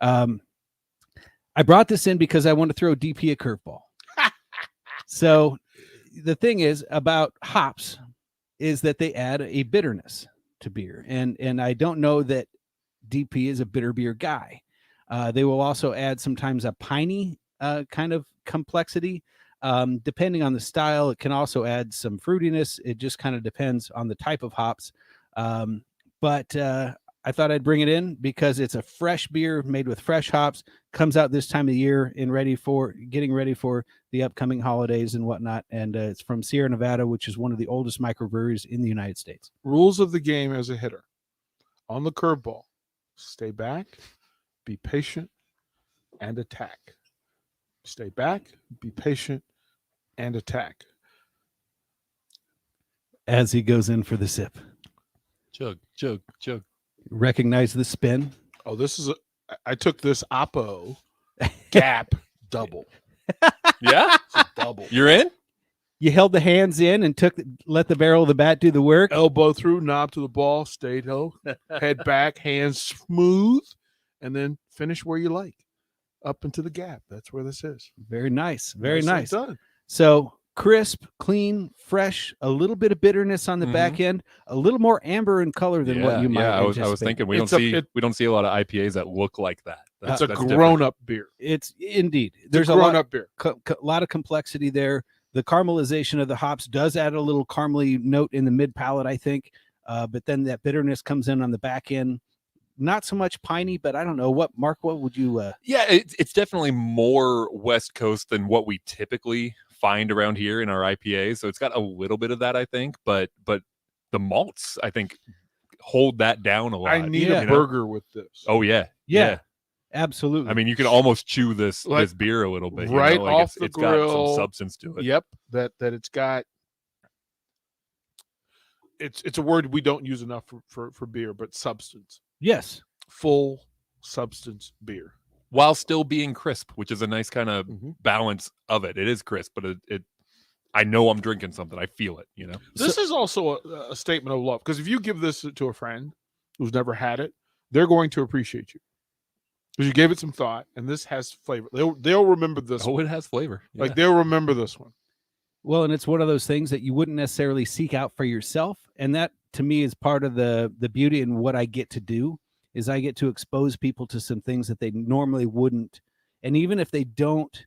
S11: I brought this in because I want to throw DP a curveball. So the thing is about hops is that they add a bitterness to beer. And I don't know that DP is a bitter beer guy. They will also add sometimes a piney kind of complexity. Depending on the style, it can also add some fruitiness. It just kind of depends on the type of hops. But I thought I'd bring it in because it's a fresh beer made with fresh hops, comes out this time of year and getting ready for the upcoming holidays and whatnot. And it's from Sierra Nevada, which is one of the oldest microbreweries in the United States.
S4: Rules of the game as a hitter. On the curveball, stay back, be patient, and attack. Stay back, be patient, and attack.
S11: As he goes in for the sip.
S7: Chug.
S11: Recognize the spin.
S4: Oh, I took this Oppo Gap double.
S7: Yeah?
S4: Double.
S7: You're in?
S11: You held the hands in and let the barrel of the bat do the work.
S4: Elbow through, knob to the ball, stayed head back, hands smooth, and then finish where you like. Up into the gap. That's where this is.
S11: Very nice. Very nice.
S4: Done.
S11: So crisp, clean, fresh, a little bit of bitterness on the back end, a little more amber in color than what you might
S12: I was
S11: anticipate.
S12: thinking we don't see a lot of IPAs that look like that.
S4: It's a grown-up beer.
S11: It's indeed.
S4: There's a grown-up beer.
S11: A lot of complexity there. The caramelization of the hops does add a little caramely note in the mid palate, I think. But then that bitterness comes in on the back end. Not so much piney, but I don't know what. Mark, what would you?
S12: Yeah, it's definitely more West Coast than what we typically find around here in our IPAs. So it's got a little bit of that, I think. But the malts, I think, hold that down a lot.
S4: I need a burger with this.
S12: Oh yeah.
S11: Absolutely.
S12: I mean, you can almost chew this beer a little bit,
S4: right off the
S12: it's
S4: grill.
S12: got some substance to it.
S4: Yep, that it's got. It's a word we don't use enough for beer, but substance.
S11: Yes,
S4: full substance beer
S12: while still being crisp, which is a nice kind of balance of it. It is crisp, but it I know I'm drinking something. I feel it.
S4: This is also a statement of love, because if you give this to a friend who's never had it, they're going to appreciate you. Because you gave it some thought, and this has flavor. They'll remember this.
S12: Oh,
S4: one.
S12: It has flavor. Yeah.
S4: Like they'll remember this one.
S11: Well, and it's one of those things that you wouldn't necessarily seek out for yourself, and that to me is part of the beauty in what I get to do. Is I get to expose people to some things that they normally wouldn't, and even if they don't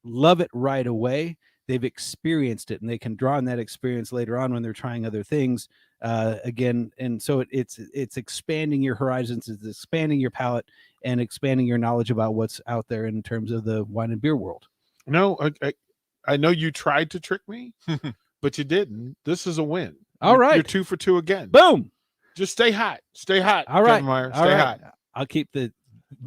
S11: love it right away, they've experienced it, and they can draw on that experience later on when they're trying other things again. And so it's expanding your horizons, it's expanding your palate, and expanding your knowledge about what's out there in terms of the wine and beer world.
S4: No, I know you tried to trick me, but you didn't. This is a win.
S11: All right.
S4: You're 2 for 2 again.
S11: Boom.
S4: Just stay hot. Stay hot.
S11: All right.
S4: Kevin Meyer.
S11: All
S4: Stay
S11: right.
S4: hot.
S11: I'll keep the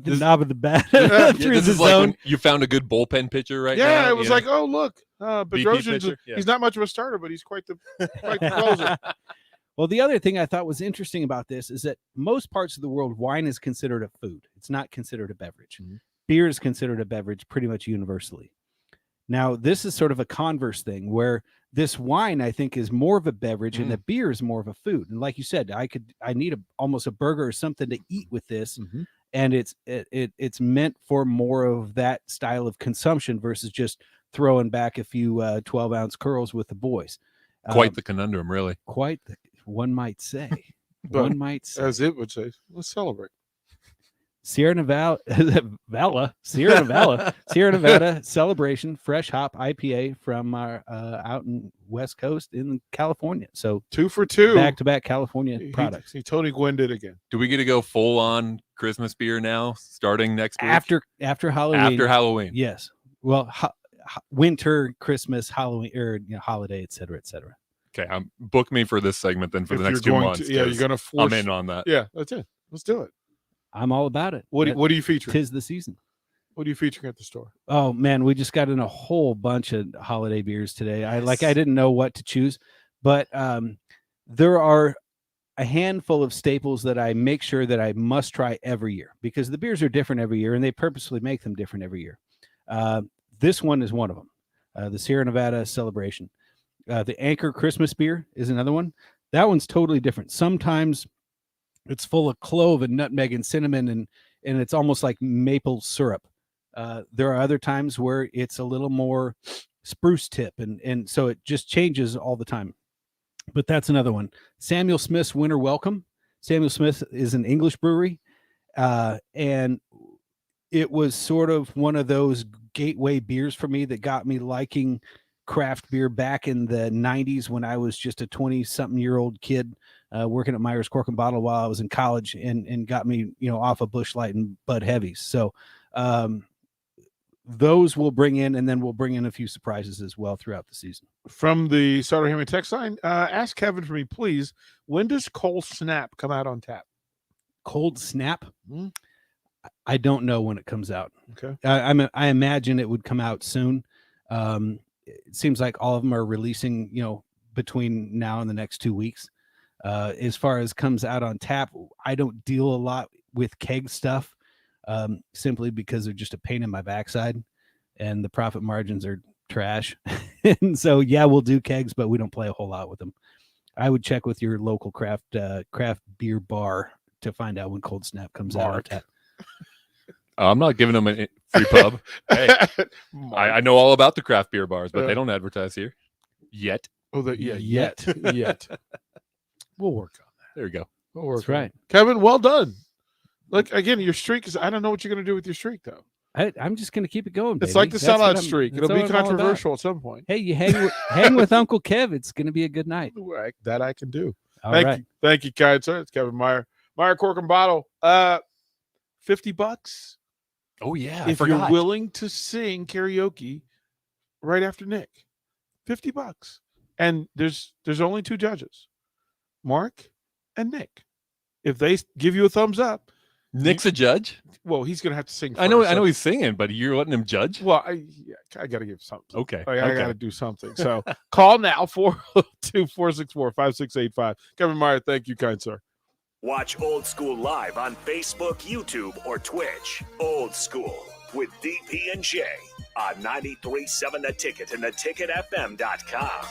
S11: knob of the bat through
S12: this
S11: the
S12: is
S11: zone.
S12: like when you found a good bullpen pitcher right now.
S4: Yeah, it was like, oh, look. Bedrosian's
S12: pitcher? Yeah.
S4: he's not much of a starter, but he's quite the closer.
S11: Well, the other thing I thought was interesting about this is that most parts of the world, wine is considered a food. It's not considered a beverage. Beer is considered a beverage pretty much universally. Now, this is sort of a converse thing where this wine, I think, is more of a beverage and the beer is more of a food. And like you said, I need almost a burger or something to eat with this. And it's meant for more of that style of consumption versus just throwing back a few 12-ounce curls with the boys.
S12: Quite the conundrum, really.
S11: One might say.
S4: But
S11: one might say.
S4: As it would say, let's celebrate.
S11: Sierra Nevada Celebration Fresh Hop IPA from our out in West Coast in California. So
S4: 2 for 2
S11: back-to-back California products.
S4: Tony Gwynn did again.
S12: Do we get to go full on Christmas beer now, starting next week?
S11: After Halloween.
S12: After Halloween.
S11: Yes. Well, winter, Christmas, Halloween, or holiday, et cetera, et cetera.
S12: Okay, book me for this segment then for
S4: If
S12: the next
S4: you're
S12: 2
S4: going
S12: months.
S4: to- yeah, you're gonna force-
S12: I'm in on that.
S4: Yeah, that's it. Let's do it.
S11: I'm all about it.
S4: What do you feature?
S11: 'Tis the season.
S4: What are you featuring at the store?
S11: Oh man, we just got in a whole bunch of holiday beers today. I didn't know what to choose, but there are a handful of staples that I make sure that I must try every year because the beers are different every year and they purposely make them different every year. This one is one of them. The Sierra Nevada Celebration. The Anchor Christmas beer is another one. That one's totally different. Sometimes it's full of clove and nutmeg and cinnamon and it's almost like maple syrup. There are other times where it's a little more spruce tip and so it just changes all the time. But that's another one. Samuel Smith's Winter Welcome. Samuel Smith is an English brewery, and it was sort of one of those gateway beers for me that got me liking craft beer back in the 90s when I was just a 20-something-year-old kid working at Myers Cork and Bottle while I was in college and got me, off of Busch Light and Bud Heavies. So those we'll bring in, and then we'll bring in a few surprises as well throughout the season.
S4: From the Starter Hammy text line, ask Kevin for me, please. When does Cold Snap come out on tap?
S11: Cold Snap? I don't know when it comes out.
S4: Okay.
S11: I imagine it would come out soon. It seems like all of them are releasing, between now and the next 2 weeks. As far as comes out on tap, I don't deal a lot with keg stuff. Simply because they're just a pain in my backside and the profit margins are trash. And so, yeah, we'll do kegs, but we don't play a whole lot with them. I would check with your local craft beer bar to find out when Cold Snap comes out.
S12: I'm not giving them Mystery Pub. Hey, I know all about the craft beer bars, but they don't advertise here yet.
S4: Oh, yet. We'll work on that.
S12: There you go.
S4: We'll work
S11: That's
S4: on
S11: right.
S4: it. Kevin, well done. Look, again, your streak is, I don't know what you're going to do with your streak, though.
S11: I'm just going to keep it going, baby.
S4: It's like the
S11: That's what
S4: sellout streak.
S11: that's
S4: It'll be
S11: what I'm all about.
S4: controversial at some point.
S11: Hey, you hang with Uncle Kev. It's going to be a good night.
S4: That I can do.
S11: All
S4: Thank
S11: right.
S4: you. Thank you, kind sir. It's Kevin Meyer. Meyer Cork and Bottle. $50.
S12: Oh, yeah. I
S4: If
S12: forgot.
S4: you're willing to sing karaoke right after Nick. $50. And there's only two judges, Mark and Nick. If they give you a thumbs up,
S12: Nick's a judge?
S4: Well, he's going to have to sing.
S12: I know
S4: first,
S12: he's singing, but you're letting him judge?
S4: Well, I got to give something.
S12: Okay.
S4: I got to do something. So call now, 402-464-5685. Kevin Meyer, thank you, kind sir.
S2: Watch Old School live on Facebook, YouTube, or Twitch. Old School with DP and J on 93.7 The Ticket and theticketfm.com.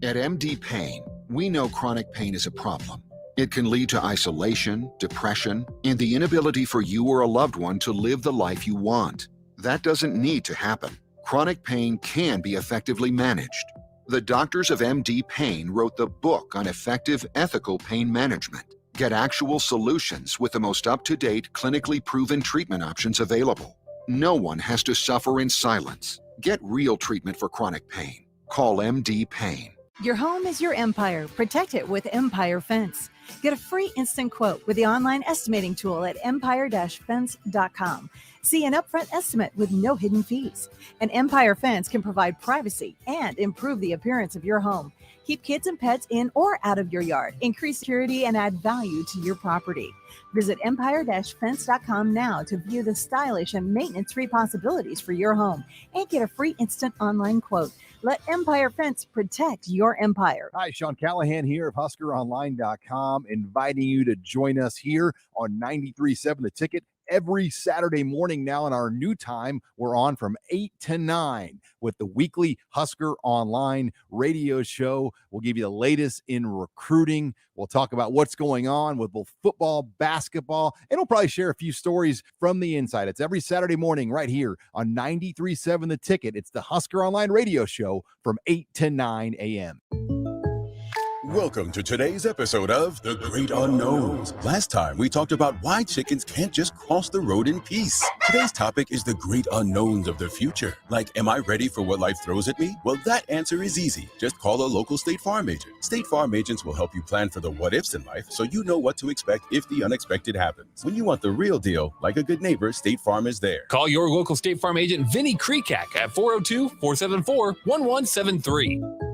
S8: At MD Pain, we know chronic pain is a problem. It can lead to isolation, depression, and the inability for you or a loved one to live the life you want. That doesn't need to happen. Chronic pain can be effectively managed. The doctors of MD Pain wrote the book on effective, ethical pain management. Get actual solutions with the most up-to-date, clinically proven treatment options available. No one has to suffer in silence. Get real treatment for chronic pain. Call MD Pain.
S9: Your home is your empire. Protect it with Empire Fence. Get a free instant quote with the online estimating tool at empire-fence.com. See an upfront estimate with no hidden fees. An Empire Fence can provide privacy and improve the appearance of your home. Keep kids and pets in or out of your yard. Increase security and add value to your property. Visit empire-fence.com now to view the stylish and maintenance-free possibilities for your home and get a free instant online quote. Let Empire Fence protect your empire.
S13: Hi, Sean Callahan here of HuskerOnline.com, inviting you to join us here on 93.7 The Ticket. Every Saturday morning now in our new time, we're on from 8 to 9 with the weekly Husker Online radio show. We'll give you the latest in recruiting. We'll talk about what's going on with both football, basketball, and we'll probably share a few stories from the inside. It's every Saturday morning right here on 93.7 The Ticket. It's the Husker Online radio show from 8 to 9 a.m.
S14: Welcome to today's episode of The Great Unknowns. Last time we talked about why chickens can't just cross the road in peace. Today's topic is the great unknowns of the future. Like, am I ready for what life throws at me? Well, that answer is easy. Just call a local State Farm agent. State Farm agents will help you plan for the what ifs in life so you know what to expect if the unexpected happens. When you want the real deal, like a good neighbor, State Farm is there.
S7: Call your local State Farm agent Vinny Krekak at 402-474-1173.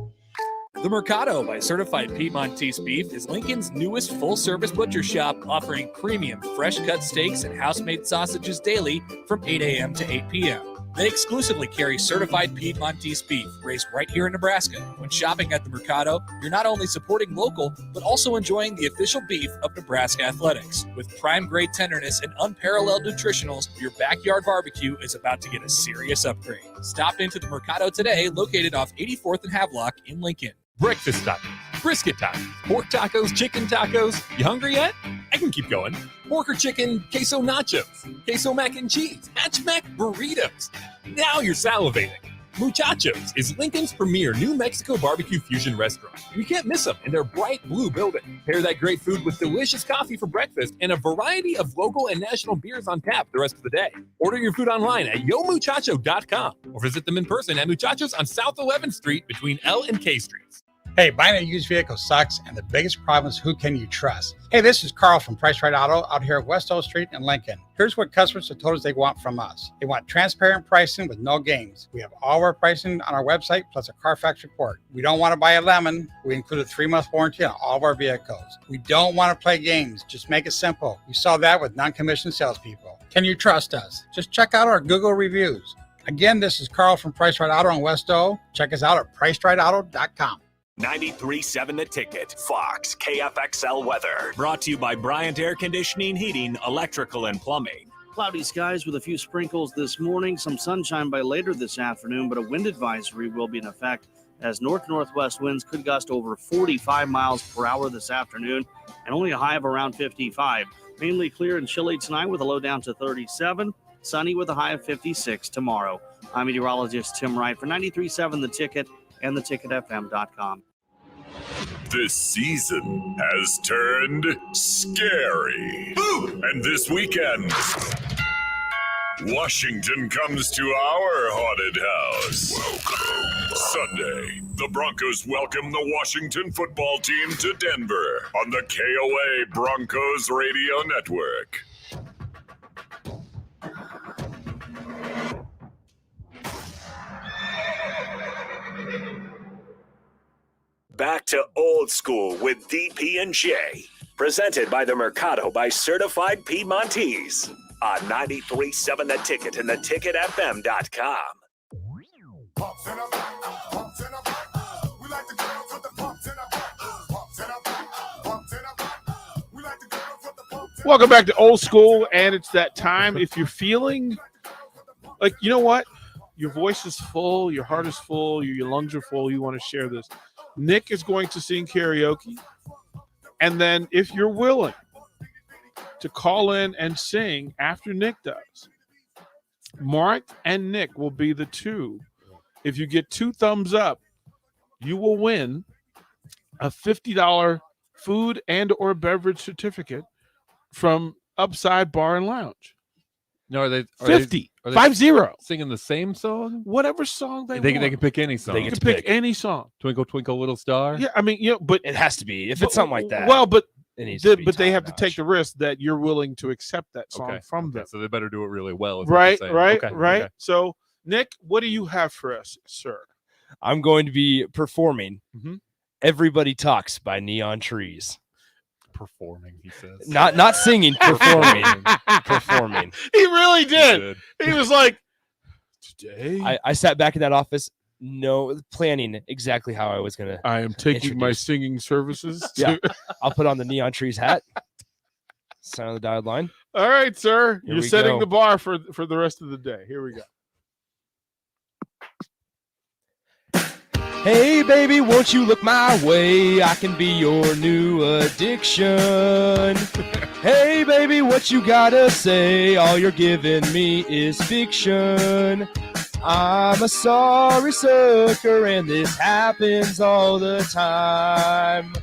S7: The Mercado by Certified Piedmontese Beef is Lincoln's newest full-service butcher shop, offering premium fresh-cut steaks and house-made sausages daily from 8 a.m. to 8 p.m. They exclusively carry certified Piedmontese beef raised right here in Nebraska. When shopping at the Mercado, you're not only supporting local, but also enjoying the official beef of Nebraska Athletics. With prime-grade tenderness and unparalleled nutritionals, your backyard barbecue is about to get a serious upgrade. Stop into the Mercado today, located off 84th and Havelock in Lincoln.
S12: Breakfast tacos, brisket tacos, pork tacos, chicken tacos. You hungry yet? I can keep going. Pork or chicken, queso nachos, queso mac and cheese, hatch mac burritos. Now you're salivating. Muchachos is Lincoln's premier New Mexico barbecue fusion restaurant. You can't miss them in their bright blue building. Pair that great food with delicious coffee for breakfast and a variety of local and national beers on tap the rest of the day. Order your food online at yomuchacho.com or visit them in person at Muchachos on South 11th Street between L and K Streets.
S15: Hey, buying a used vehicle sucks, and the biggest problem is who can you trust? Hey, this is Carl from Price Right Auto out here at West O Street in Lincoln. Here's what customers have told us they want from us. They want transparent pricing with no games. We have all of our pricing on our website, plus a Carfax report. We don't want to buy a lemon. We include a 3-month warranty on all of our vehicles. We don't want to play games. Just make it simple. You saw that with non-commissioned salespeople. Can you trust us? Just check out our Google reviews. Again, this is Carl from Price Right Auto in West O. Check us out at pricerightauto.com.
S2: 93.7 The Ticket, Fox, KFXL weather. Brought to you by Bryant Air Conditioning, Heating, Electrical, and Plumbing.
S5: Cloudy skies with a few sprinkles this morning, some sunshine by later this afternoon, but a wind advisory will be in effect as north-northwest winds could gust over 45 miles per hour this afternoon and only a high of around 55. Mainly clear and chilly tonight with a low down to 37. Sunny with a high of 56 tomorrow. I'm meteorologist Tim Wright for 93.7 The Ticket and theticketfm.com.
S2: This season has turned scary. And this weekend, Washington comes to our haunted house. Welcome. Sunday, the Broncos welcome the Washington football team to Denver on the KOA Broncos Radio Network. Back to Old School with DP and J, presented by the Mercado by Certified Piedmontese on 93.7 The Ticket and theticketfm.com.
S4: Welcome back to Old School, and it's that time. If you're feeling like, you know what, your voice is full, your heart is full, your lungs are full, you want to share this, Nick is going to sing karaoke. And then if you're willing to call in and sing after Nick does, Mark and Nick will be the two. If you get 2 thumbs up, you will win a $50 food and or beverage certificate from Upside Bar and Lounge.
S12: No, are they
S4: 50
S12: are they
S4: 50
S12: singing the same song?
S4: Whatever song they
S12: They
S4: want.
S12: can pick any song.
S4: They can pick any song.
S12: Twinkle Twinkle Little Star.
S4: Yeah, I mean, but
S16: it has to be. If it's something like that,
S4: Well, but
S16: it needs to be
S4: but they
S16: top
S4: have to take the risk that you're willing to accept that song
S12: Okay,
S4: from them.
S12: So they better do it really well. is what you're
S4: Right,
S12: saying.
S4: right,
S12: Okay,
S4: right.
S12: okay.
S4: So, Nick, what do you have for us, sir?
S16: I'm going to be performing
S4: Mhm.
S16: Everybody Talks by Neon Trees.
S12: Performing, he says.
S16: Not singing, performing. Performing.
S4: He really did. He was like, today
S16: I sat back in that office, planning exactly how I was going to.
S4: I am taking my singing services.
S16: Yeah. I'll put on the Neon Trees hat. Sign on the dotted line.
S4: All right, sir.
S16: Here
S4: You're
S16: we
S4: setting
S16: go.
S4: the bar for the rest of the day. Here we go.
S16: Hey, baby, won't you look my way? I can be your new addiction. Hey, baby, what you gotta say? All you're giving me is fiction. I'm a sorry sucker, and this happens all the time.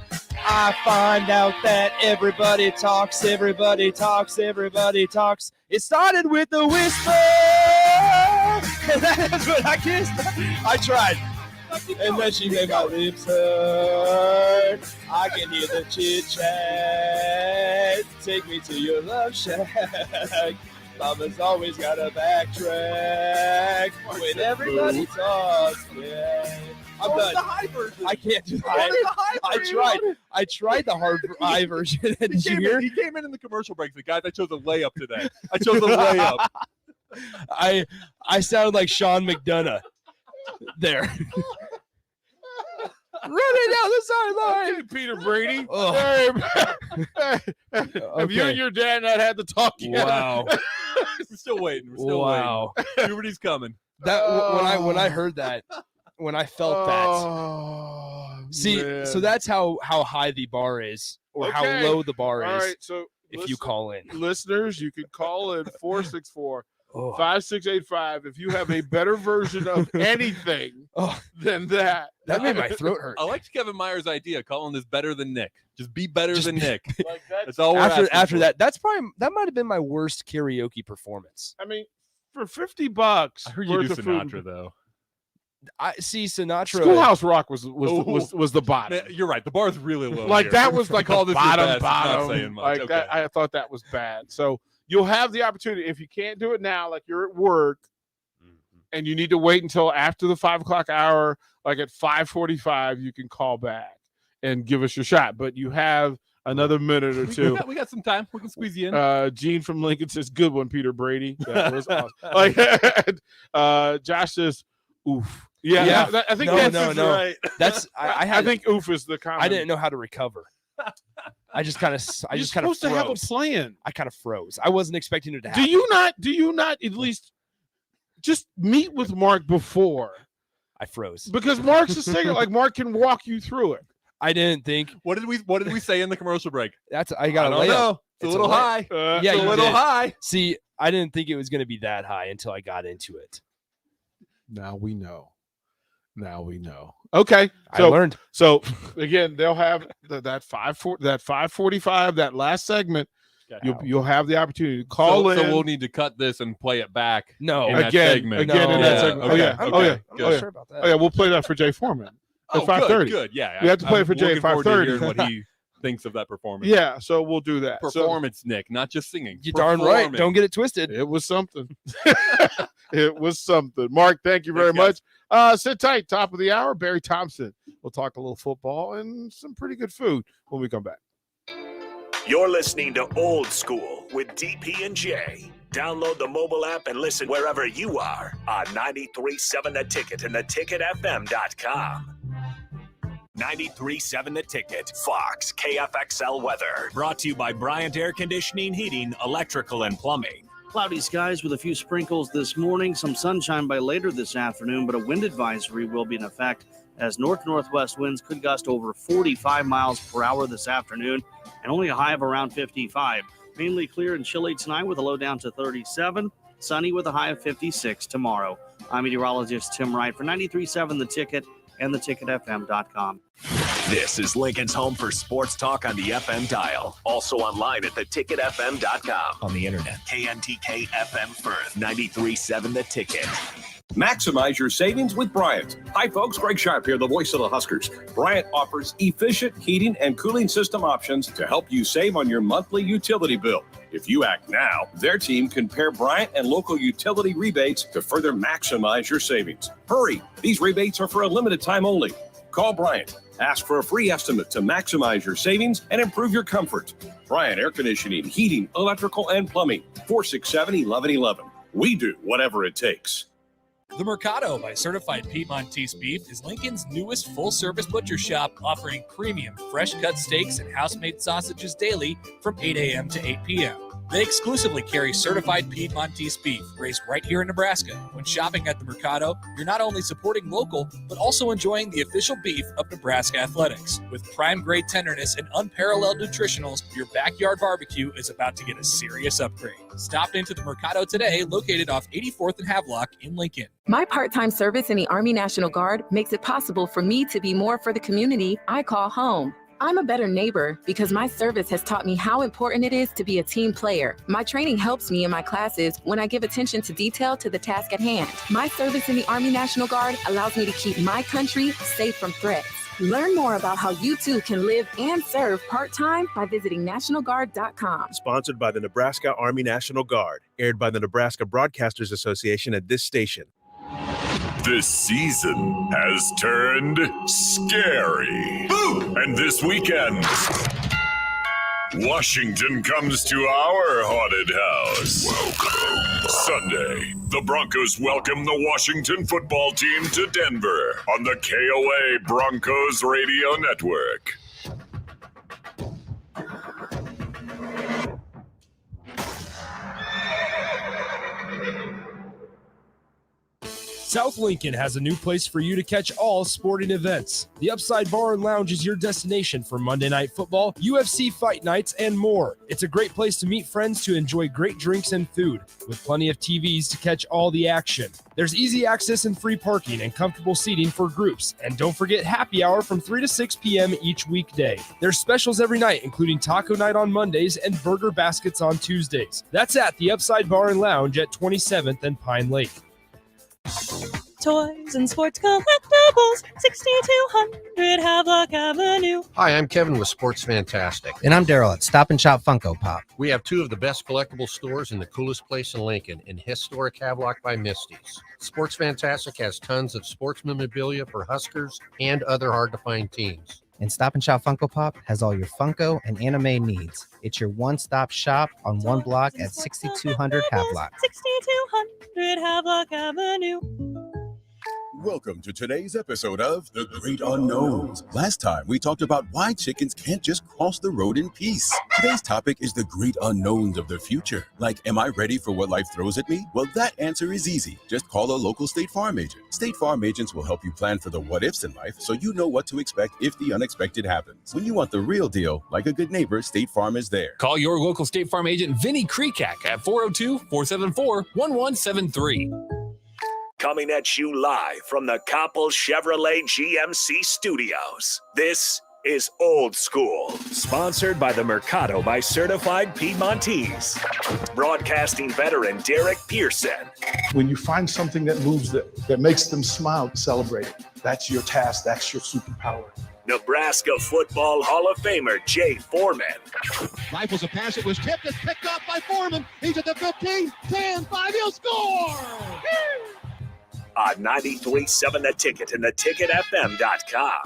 S16: I find out that everybody talks, everybody talks, everybody talks. It started with a whisper, and that's when I kissed her. I tried. And then she made my lips hurt. I can hear the chit chat. Take me to your love shack. Mama's always got a backtrack when everybody talks. Yeah, I'm done. I can't do that. I tried the high version. Did you hear?
S12: He came in the commercial break. The guy that chose a layup today. I chose a layup.
S16: I sound like Sean McDonough there. Running down the sideline.
S4: Okay, Peter Brady.
S16: Oh.
S4: Have you and your dad not had the talk yet?
S16: Wow.
S12: We're still waiting. We're still
S16: Wow.
S12: waiting. Puberty's coming.
S16: That when I heard that, when I felt that.
S4: Oh,
S16: See,
S4: man.
S16: so that's how high the bar is, or how
S4: Okay.
S16: low the bar
S4: All
S16: is.
S4: right, so
S16: if you call in,
S4: listeners, you can call in 464
S16: Oh.
S4: 5685 if you have a better version of anything
S16: Oh.
S4: than that.
S16: That made my throat hurt.
S12: I liked Kevin Meyer's idea. Calling this better than Nick. Just be better
S16: Just
S12: than
S16: be-
S12: Nick.
S4: Like
S12: That's all we're asking
S16: After
S12: for.
S16: that, that might have been my worst karaoke performance.
S4: I mean, for $50,
S12: I heard you
S4: worth
S12: do
S4: of food-
S12: Sinatra though.
S16: I see Sinatra.
S4: Schoolhouse Rock was the bottom.
S12: Man, you're right. The bar's really low.
S4: Like
S12: here.
S4: that was like
S12: Call
S4: the
S12: this your
S4: bottom.
S12: best. Not saying much.
S4: Like
S12: Okay.
S4: that, I thought that was bad. So you'll have the opportunity if you can't do it now, like you're at work, and you need to wait until after the 5 o'clock hour, like at 5:45, you can call back and give us your shot. But you have another minute or two.
S12: We got some time. We can squeeze you in.
S4: Gene from Lincoln says, "Good one, Peter Brady." That was awesome. Like, Josh says, "Oof." Yeah,
S16: Yeah.
S4: I think
S16: No,
S4: that's
S16: no.
S4: right.
S16: That's
S4: I think "oof" is the comment.
S16: I didn't know how to recover. I just kind of
S4: You're
S16: froze.
S4: supposed to have a plan.
S16: I kind of froze. I wasn't expecting it to
S4: Do
S16: happen.
S4: you not at least just meet with Mark before?
S16: I froze
S4: Because Mark's a singer. Like Mark can walk you through it.
S16: I didn't think
S12: What did we say in the commercial break?
S16: I got
S12: I
S16: a
S12: don't
S16: layup.
S12: know. It's a little high.
S16: Yeah,
S12: it's a
S16: you
S12: little
S16: did.
S12: high.
S16: See, I didn't think it was going to be that high until I got into it.
S4: Now we know. Okay,
S16: I learned.
S4: So again, they'll have that 545, that last segment. You'll have the opportunity to call in.
S12: So we'll need to cut this and play it back.
S16: No,
S12: in that segment.
S4: in that segment.
S12: Okay.
S4: Sure about that. Oh yeah, we'll play that for Jay Foreman at 5:30.
S12: Good. Yeah,
S4: we have to play it for Jay
S12: looking
S4: at
S12: forward to
S4: 5:30.
S12: hearing what he thinks of that performance.
S4: Yeah, so we'll do that.
S12: Performance, Nick, not just singing.
S16: You darn right. Don't get it twisted.
S4: It was something. It was something. Mark, thank you very much. Sit tight. Top of the hour, Barry Thompson. We'll talk a little football and some pretty good food when we come back.
S2: You're listening to Old School with DP and J. Download the mobile app and listen wherever you are on 93.7 The Ticket and theticketfm.com. 93.7 The Ticket, Fox, KFXL weather. Brought to you by Bryant Air Conditioning, Heating, Electrical, and Plumbing.
S5: Cloudy skies with a few sprinkles this morning, some sunshine by later this afternoon, but a wind advisory will be in effect as north-northwest winds could gust over 45 miles per hour this afternoon and only a high of around 55. Mainly clear and chilly tonight with a low down to 37, sunny with a high of 56 tomorrow. I'm meteorologist Tim Wright for 93.7 The Ticket and theticketfm.com.
S2: This is Lincoln's home for sports talk on the FM dial. Also online at theticketfm.com. On the internet, KNTK FM Firth, 93.7 The Ticket.
S17: Maximize your savings with Bryant. Hi, folks. Greg Sharp here, the voice of the Huskers. Bryant offers efficient heating and cooling system options to help you save on your monthly utility bill. If you act now, their team can pair Bryant and local utility rebates to further maximize your savings. Hurry. These rebates are for a limited time only. Call Bryant. Ask for a free estimate to maximize your savings and improve your comfort. Bryant Air Conditioning, Heating, Electrical, and Plumbing. 467-1111. We do whatever it takes.
S18: The Mercado by Certified Piedmontese Beef is Lincoln's newest full-service butcher shop, offering premium fresh-cut steaks and house-made sausages daily from 8 a.m. to 8 p.m. They exclusively carry certified Piedmontese beef raised right here in Nebraska. When shopping at the Mercado, you're not only supporting local, but also enjoying the official beef of Nebraska Athletics. With prime-grade tenderness and unparalleled nutritionals, your backyard barbecue is about to get a serious upgrade. Stop into the Mercado today, located off 84th and Havelock in Lincoln.
S19: My part-time service in the Army National Guard makes it possible for me to be more for the community I call home. I'm a better neighbor because my service has taught me how important it is to be a team player. My training helps me in my classes when I give attention to detail to the task at hand. My service in the Army National Guard allows me to keep my country safe from threats. Learn more about how you too can live and serve part-time by visiting NationalGuard.com.
S20: Sponsored by the Nebraska Army National Guard. Aired by the Nebraska Broadcasters Association at this station.
S2: This season has turned scary. Boo! And this weekend, Washington comes to our haunted house. Welcome. Sunday, the Broncos welcome the Washington football team to Denver on the KOA Broncos Radio Network.
S16: South Lincoln has a new place for you to catch all sporting events. The Upside Bar and Lounge is your destination for Monday Night Football, UFC fight nights, and more. It's a great place to meet friends to enjoy great drinks and food, with plenty of TVs to catch all the action. There's easy access and free parking and comfortable seating for groups. And don't forget happy hour from 3 to 6 p.m. each weekday. There's specials every night, including taco night on Mondays and burger baskets on Tuesdays. That's at the Upside Bar and Lounge at 27th and Pine Lake.
S21: Toys and sports collectibles, 6200 Havelock Avenue.
S22: Hi, I'm Kevin with Sports Fantastic.
S23: And I'm Daryl at Stop and Shop Funko Pop.
S22: We have two of the best collectible stores in the coolest place in Lincoln, in historic Havelock by Misty's. Sports Fantastic has tons of sports memorabilia for Huskers and other hard-to-find teams.
S23: And Stop and Shop Funko Pop has all your Funko and anime needs. It's your one-stop shop on one block at 6200 Havelock.
S21: 6200 Havelock Avenue.
S14: Welcome to today's episode of The Great Unknowns. Last time we talked about why chickens can't just cross the road in peace. Today's topic is the great unknowns of the future. Like, am I ready for what life throws at me? Well, that answer is easy. Just call a local State Farm agent. State Farm agents will help you plan for the what-ifs in life so you know what to expect if the unexpected happens. When you want the real deal, like a good neighbor, State Farm is there.
S7: Call your local State Farm agent Vinny Krekak at 402-474-1173.
S2: Coming at you live from the Coppel Chevrolet GMC studios. This is Old School, sponsored by the Mercado by Certified Piedmontese. Broadcasting veteran Derek Pearson.
S1: When you find something that moves them, that makes them smile, celebrate it. That's your task. That's your superpower.
S2: Nebraska Football Hall of Famer Jay Foreman.
S3: Rifles a pass. It was tipped. It's picked up by Foreman. He's at the 15, 10, 5. He'll score.
S2: On 93.7 The Ticket and theticketfm.com.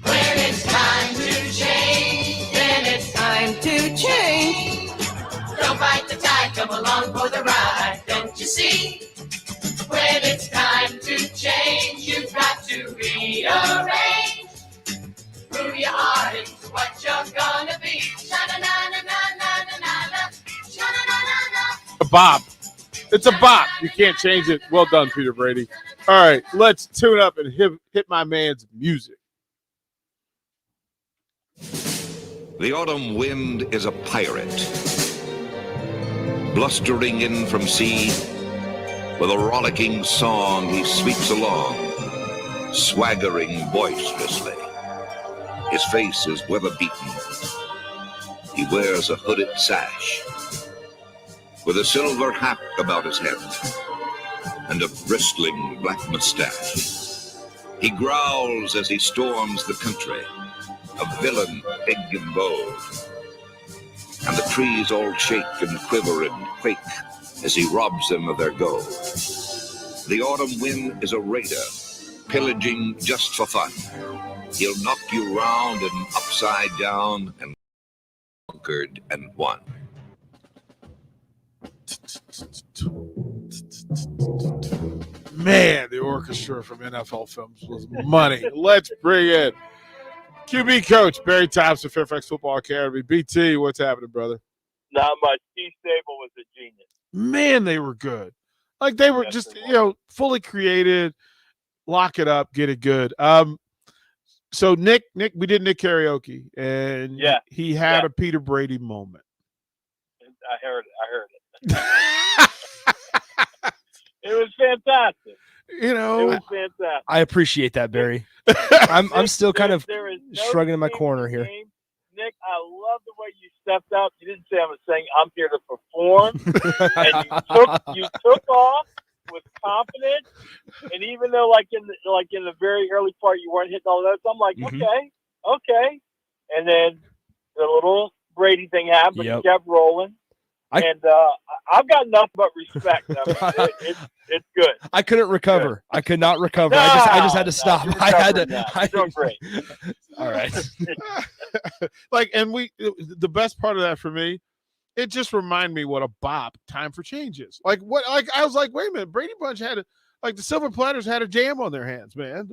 S6: When it's time to change, then it's time to change. Don't fight the tide, come along for the ride, don't you see? When it's time to change, you've got to rearrange who you are and what you're gonna be. Sha-na-na-na-na-na-na-na, sha-na-na-na-na.
S4: A bop. It's a bop. You can't change it. Well done, Peter Brady. All right, let's tune up and hit my man's music.
S24: The autumn wind is a pirate, blustering in from sea. With a rollicking song, he sweeps along, swaggering boisterously. His face is weather-beaten. He wears a hooded sash, with a silver hat about his head, and a bristling black mustache. He growls as he storms the country, a villain big and bold. And the trees all shake and quiver and quake as he robs them of their gold. The autumn wind is a raider, pillaging just for fun. He'll knock you round and upside down and conquered and won.
S4: Man, the orchestra from NFL Films was money. Let's bring in QB coach Barry Thompson, Fairfax Football Academy. BT, what's happening, brother?
S25: Not much. Steve Stable was a genius.
S4: Man, they were good. Like they were just, fully created, lock it up, get it good. So Nick, we did Nick karaoke, and he had a Peter Brady moment.
S25: I heard it. It was fantastic. It was fantastic.
S16: I appreciate that, Barry. I'm still kind of shrugging in my corner here.
S25: Nick, I love the way you stepped up. You didn't say I was saying I'm here to perform, and you took off with confidence. And even though, like in the very early part, you weren't hitting all those, I'm like, okay. And then the little Brady thing happened, but you kept rolling. And I've got nothing but respect. I mean, it's good.
S16: I couldn't recover. Good. I could not recover. I just had to stop. I had to.
S25: You're doing great.
S16: All right.
S4: The best part of that for me, it just reminded me what a bop Time for Change is. I was like, wait a minute, Brady Bunch had the Silver Platters had a jam on their hands, man.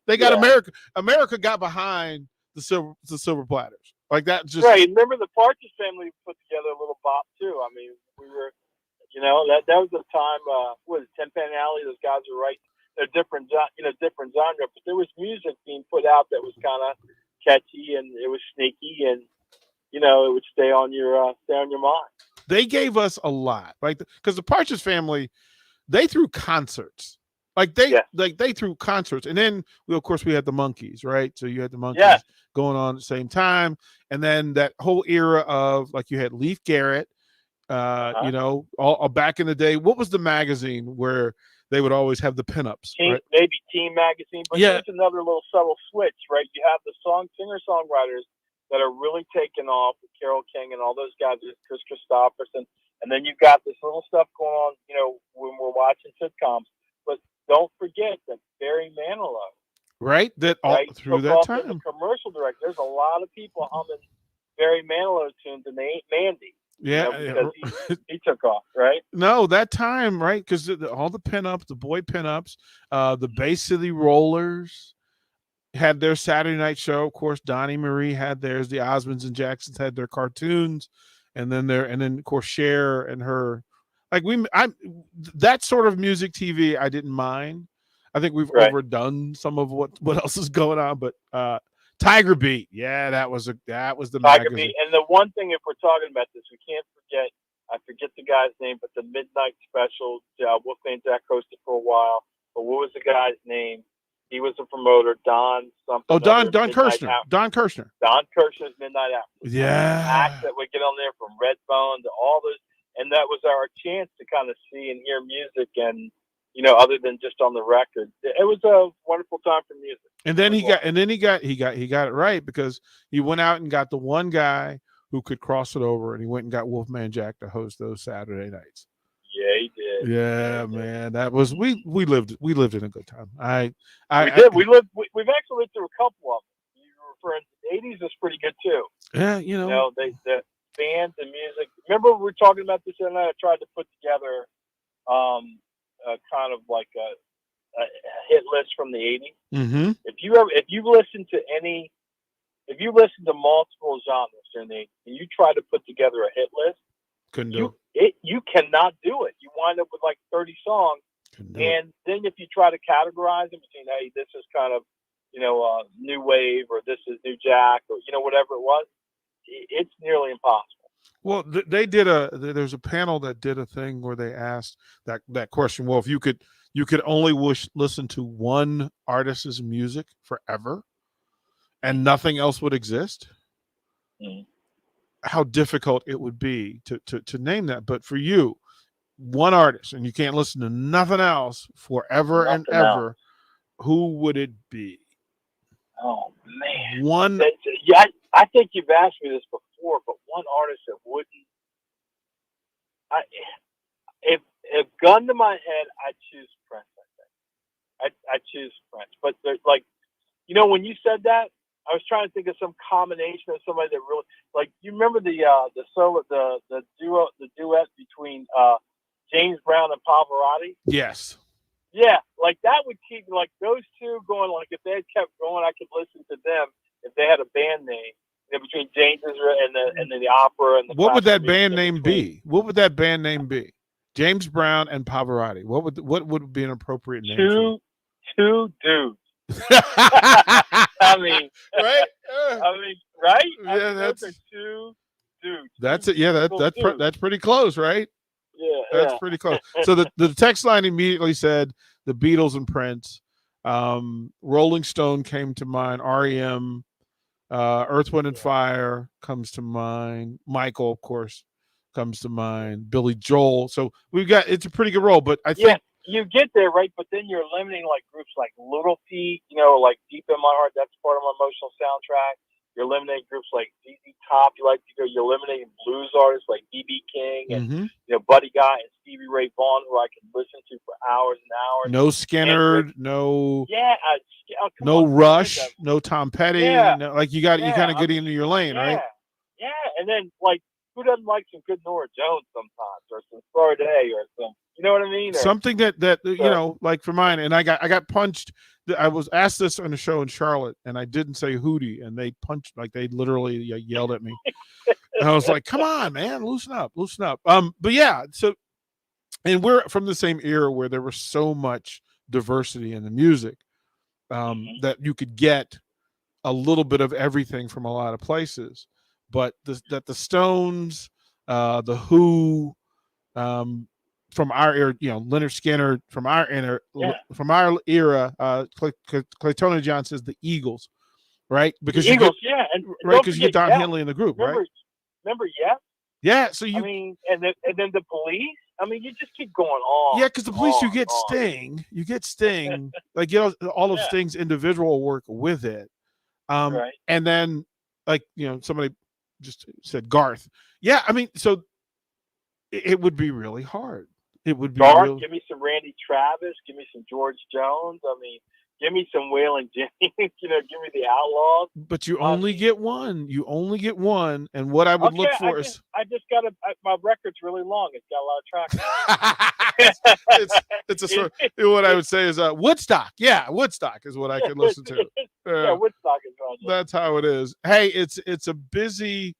S4: They got America. America got behind the Silver Platters. Like that just
S25: right. Remember the Partridge Family put together a little bop too. I mean, we were, that was the time. What is it, Ten Pan Alley? Those guys were right. They're different genre, but there was music being put out that was kind of catchy and it was sneaky, and it would stay on your mind.
S4: They gave us a lot, because the Partridge Family, they threw concerts. They threw concerts, and then we had the Monkees, right? So you had the Monkees going on at the same time, and then that whole era of you had Leif Garrett, all back in the day. What was the magazine where they would always have the pinups? Right?
S25: Maybe Team Magazine, but there's another little subtle switch, right? You have the singer-songwriters that are really taking off with Carole King and all those guys, Chris Christopherson, and then you've got this little stuff going on, when we're watching sitcoms. But don't forget that Barry Manilow,
S4: right? Through that time,
S25: the commercial director. There's a lot of people humming Barry Manilow tunes, and they ain't Mandy.
S4: Yeah,
S25: because he took off, right?
S4: No, that time, right? Because all the pinups, the boy pinups, the Bay City Rollers had their Saturday night show. Of course, Donnie Marie had theirs. The Osmonds and Jacksons had their cartoons, and then of course Cher and her. Like that sort of music TV, I didn't mind. I think we've overdone some of what else is going on, but Tiger Beat, yeah, that was the
S25: Tiger
S4: magazine.
S25: Beat. And the one thing, if we're talking about this, we can't forget. I forget the guy's name, but the Midnight Special. Wolfman Jack hosted for a while. But what was the guy's name? He was a promoter, Don something.
S4: Oh, Don
S25: Midnight
S4: Kirshner.
S25: Hour.
S4: Don Kirshner.
S25: Don Kirshner's Midnight Hour.
S4: Yeah.
S25: Acts that would get on there from Redbone to all those, and that was our chance to kind of see and hear music, and other than just on the record. It was a wonderful time for music.
S4: And then he got it right, because he went out and got the one guy who could cross it over, and he went and got Wolfman Jack to host those Saturday nights.
S25: Yeah, he did.
S4: Yeah, man, that was we lived in a good time.
S25: We've actually lived through a couple of them. You were referring to the '80s is pretty good too.
S4: Yeah,
S25: the bands and music. Remember we were talking about this the other night. I tried to put together kind of like a hit list from the '80s.
S4: Mm-hmm.
S25: If you listen to multiple genres during the '80s, and you try to put together a hit list,
S4: couldn't do
S25: you cannot do it. You wind up with like 30 songs, and then if you try to categorize them between, hey, this is kind of new wave, or this is new jack, or whatever it was, it's nearly impossible.
S4: Well, there's a panel that did a thing where they asked that question. Well, if you could only listen to one artist's music forever, and nothing else would exist, how difficult it would be to name that. But for you, one artist, and you can't listen to nothing else forever and ever, who would it be?
S25: Oh man,
S4: one.
S25: I think you've asked me this before, but one artist that wouldn't. If gun to my head, I'd choose Prince. I think I choose Prince, but there's when you said that, I was trying to think of some combination of somebody that really You remember the solo, the duet between James Brown and Pavarotti?
S4: Yes.
S25: Yeah, that would keep those two going. If they had kept going, I could listen to them if they had a band name between James and the opera and the.
S4: What would that band name be? What would that band name be? James Brown and Pavarotti. What would be an appropriate name?
S25: Two dudes. I mean, right? Right?
S4: Yeah, that's
S25: two dudes.
S4: That's it. Yeah, that's pretty close, right?
S25: Yeah,
S4: that's pretty close. So the text line immediately said the Beatles and Prince. Rolling Stone came to mind. REM, Earth, Wind and Fire comes to mind. Michael, of course, comes to mind. Billy Joel. So it's a pretty good roll, but I think.
S25: You get there, right? But then you're eliminating groups like Little Feat, Deep in My Heart. That's part of my emotional soundtrack. You're eliminating groups like ZZ Top. You're eliminating blues artists like B.B. King and Buddy Guy and Stevie Ray Vaughan, who I can listen to for hours and hours.
S4: No Skinner, no Rush, no Tom Petty.
S25: Yeah.
S4: You kind of get into your lane, right?
S25: Yeah, and then who doesn't like some good Norah Jones sometimes, or some Sade, or some, you know what I mean?
S4: Something that for mine, and I got punched. I was asked this on a show in Charlotte, and I didn't say Hootie, and they punched, they literally yelled at me. And I was like, "Come on, man, loosen up." But yeah, so, and we're from the same era where there was so much diversity in the music, that you could get a little bit of everything from a lot of places. But the Stones, the Who, from our era, Leonard Skinner from our era, Claytona John says the Eagles, right? Because
S25: the Eagles,
S4: because you get Don Henley in the group, right?
S25: Remember, yeah.
S4: Yeah, so
S25: and then the Police. You just keep going on.
S4: Yeah, because the Police, you get Sting, all of Sting's individual work with it,
S25: right.
S4: And then somebody just said Garth. Yeah, so it would be really hard. It would be
S25: Garth. Give me some Randy Travis. Give me some George Jones. Give me some Waylon Jennings. Give me the Outlaws.
S4: But you only get one. You only get one. And what I would look for is
S25: I just got my record's really long. It's got a lot of tracks.
S4: it's a sort of, what I would say is Woodstock. Yeah, Woodstock is what I can listen to.
S25: Yeah, Woodstock is on.
S4: That's how it is. Hey, it's a busy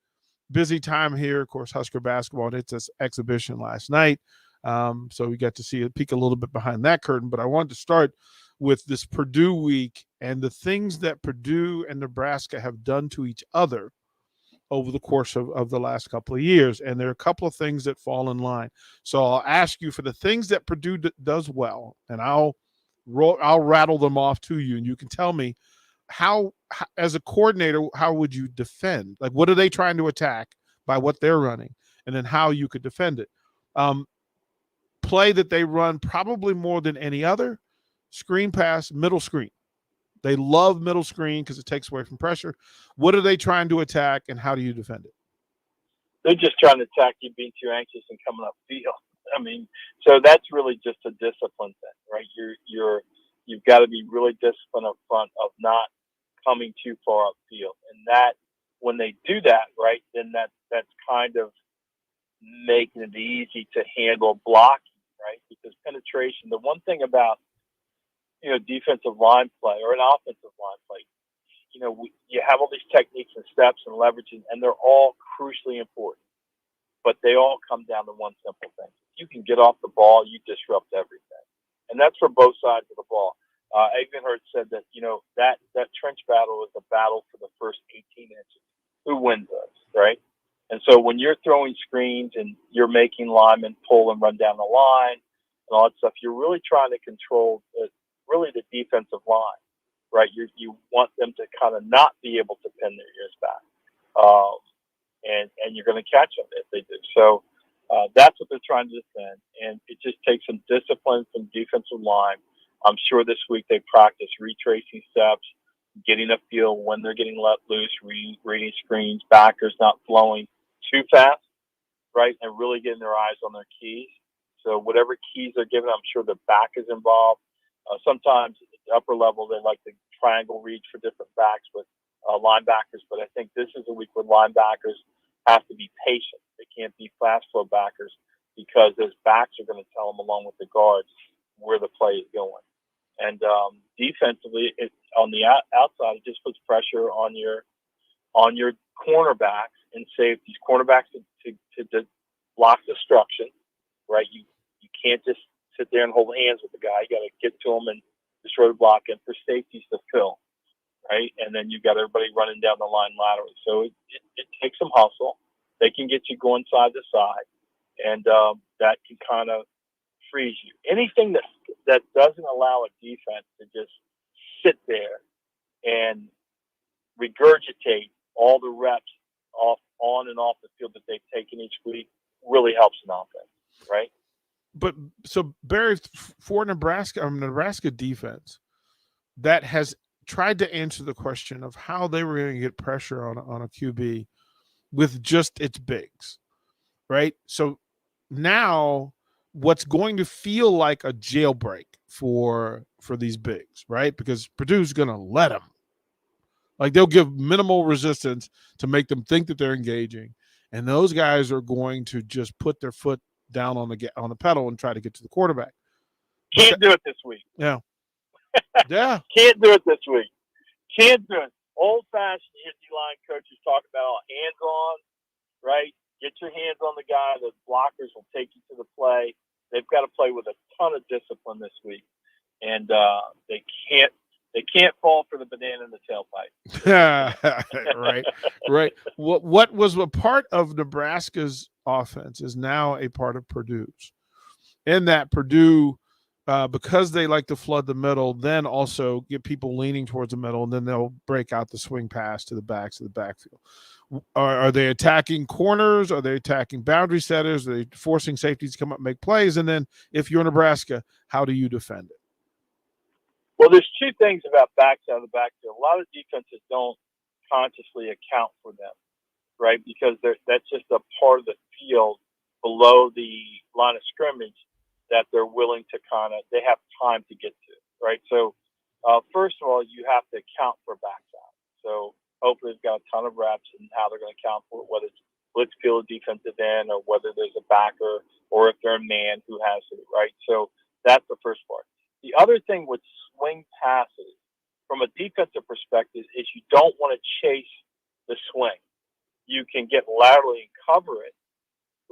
S4: time here. Of course, Husker basketball did its exhibition last night. So we got to see a peek a little bit behind that curtain. But I wanted to start with this Purdue week and the things that Purdue and Nebraska have done to each other over the course of the last couple of years. And there are a couple of things that fall in line. So I'll ask you for the things that Purdue does well, and I'll rattle them off to you, and you can tell me how, as a coordinator, how would you defend? Like, what are they trying to attack by what they're running, and then how you could defend it. Play that they run probably more than any other, screen pass, middle screen. They love middle screen because it takes away from pressure. What are they trying to attack, and how do you defend it?
S25: They're just trying to attack you being too anxious and coming up field. I mean, so that's really just a discipline thing, right? You've got to be really disciplined up front of not coming too far upfield. And that, when they do that, right, then that's kind of making it easy to handle blocking, right? Because penetration, the one thing about, defensive line play or an offensive line play, you have all these techniques and steps and leverages, and they're all crucially important. But they all come down to one simple thing. If you can get off the ball, you disrupt everything. And that's for both sides of the ball. Egenhard said that, that trench battle is a battle for the first 18 inches. Who wins those, right? And so when you're throwing screens and you're making linemen pull and run down the line and all that stuff, you're really trying to control the defensive line, right? You want them to kind of not be able to pin their ears back. And you're going to catch them if they do. So that's what they're trying to defend. And it just takes some discipline from defensive line. I'm sure this week they practice retracing steps, getting a feel when they're getting let loose, reading screens, backers not flowing too fast, right? And really getting their eyes on their keys. So whatever keys they're given, I'm sure the back is involved. Sometimes at the upper level, they like the triangle reads for different backs with linebackers. But I think this is a week where linebackers have to be patient. They can't be fast flow backers because those backs are going to tell them, along with the guards, where the play is going. And defensively, on the outside, it just puts pressure on your cornerbacks and safeties. Cornerbacks to block destruction, right? You can't just sit there and hold hands with the guy. You got to get to him and destroy the block. And for safeties to fill, right? And then you've got everybody running down the line laterally. So it takes some hustle. They can get you going side to side, and that can kind of freeze you. Anything that doesn't allow a defense to just sit there and regurgitate all the reps on and off the field that they've taken each week really helps an offense, right?
S4: But so Barry, for Nebraska defense that has tried to answer the question of how they were going to get pressure on a QB with just its bigs, right? So now what's going to feel like a jailbreak for these bigs, right? Because Purdue's going to let them. Like, they'll give minimal resistance to make them think that they're engaging, and those guys are going to just put their foot down on the pedal and try to get to the quarterback.
S25: Can't do it this week.
S4: Yeah. Yeah.
S25: Can't do it this week. Can't do it. Old-fashioned line coaches talk about hands-on, right? Get your hands on the guy. The blockers will take you to the play. They've got to play with a ton of discipline this week, and they can't fall for the banana in the tailpipe.
S4: Right. What was a part of Nebraska's offense is now a part of Purdue's. In that Purdue, because they like to flood the middle, then also get people leaning towards the middle, and then they'll break out the swing pass to the backs of the backfield. Are they attacking corners? Are they attacking boundary setters? Are they forcing safeties to come up and make plays? And then if you're Nebraska, how do you defend it?
S25: Well, there's two things about backs out of the backfield. A lot of defenses don't consciously account for them, right? Because that's just a part of the field below the line of scrimmage that they're willing to they have time to get to, right? So First of all, you have to account for backs out. So hopefully they've got a ton of reps and how they're going to account for it, whether it's blitz field defensive end or whether there's a backer or if they're a man who has it, right? So that's the first part. The other thing with swing passes, from a defensive perspective, is you don't want to chase the swing. You can get laterally and cover it,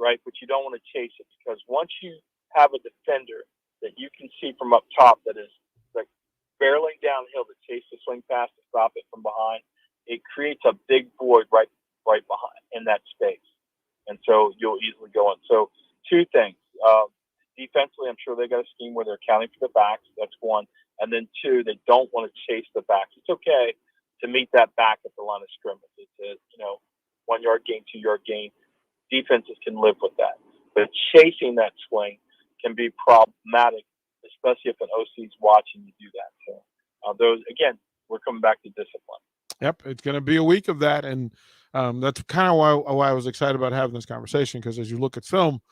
S25: right? But you don't want to chase it, because once you have a defender that you can see from up top that is like barreling downhill to chase the swing pass to stop it from behind, it creates a big void right behind in that space. And so you'll easily go in. So two things. Defensively, I'm sure they got a scheme where they're accounting for the backs. That's one. And then two, they don't want to chase the backs. It's okay to meet that back at the line of scrimmage. It's a 1 yard gain, 2 yard gain. Defenses can live with that. But chasing that swing can be problematic, especially if an OC is watching you do that. So those, again, we're coming back to discipline.
S4: Yep, it's going to be a week of that, and that's kind of why I was excited about having this conversation, because as you look at film,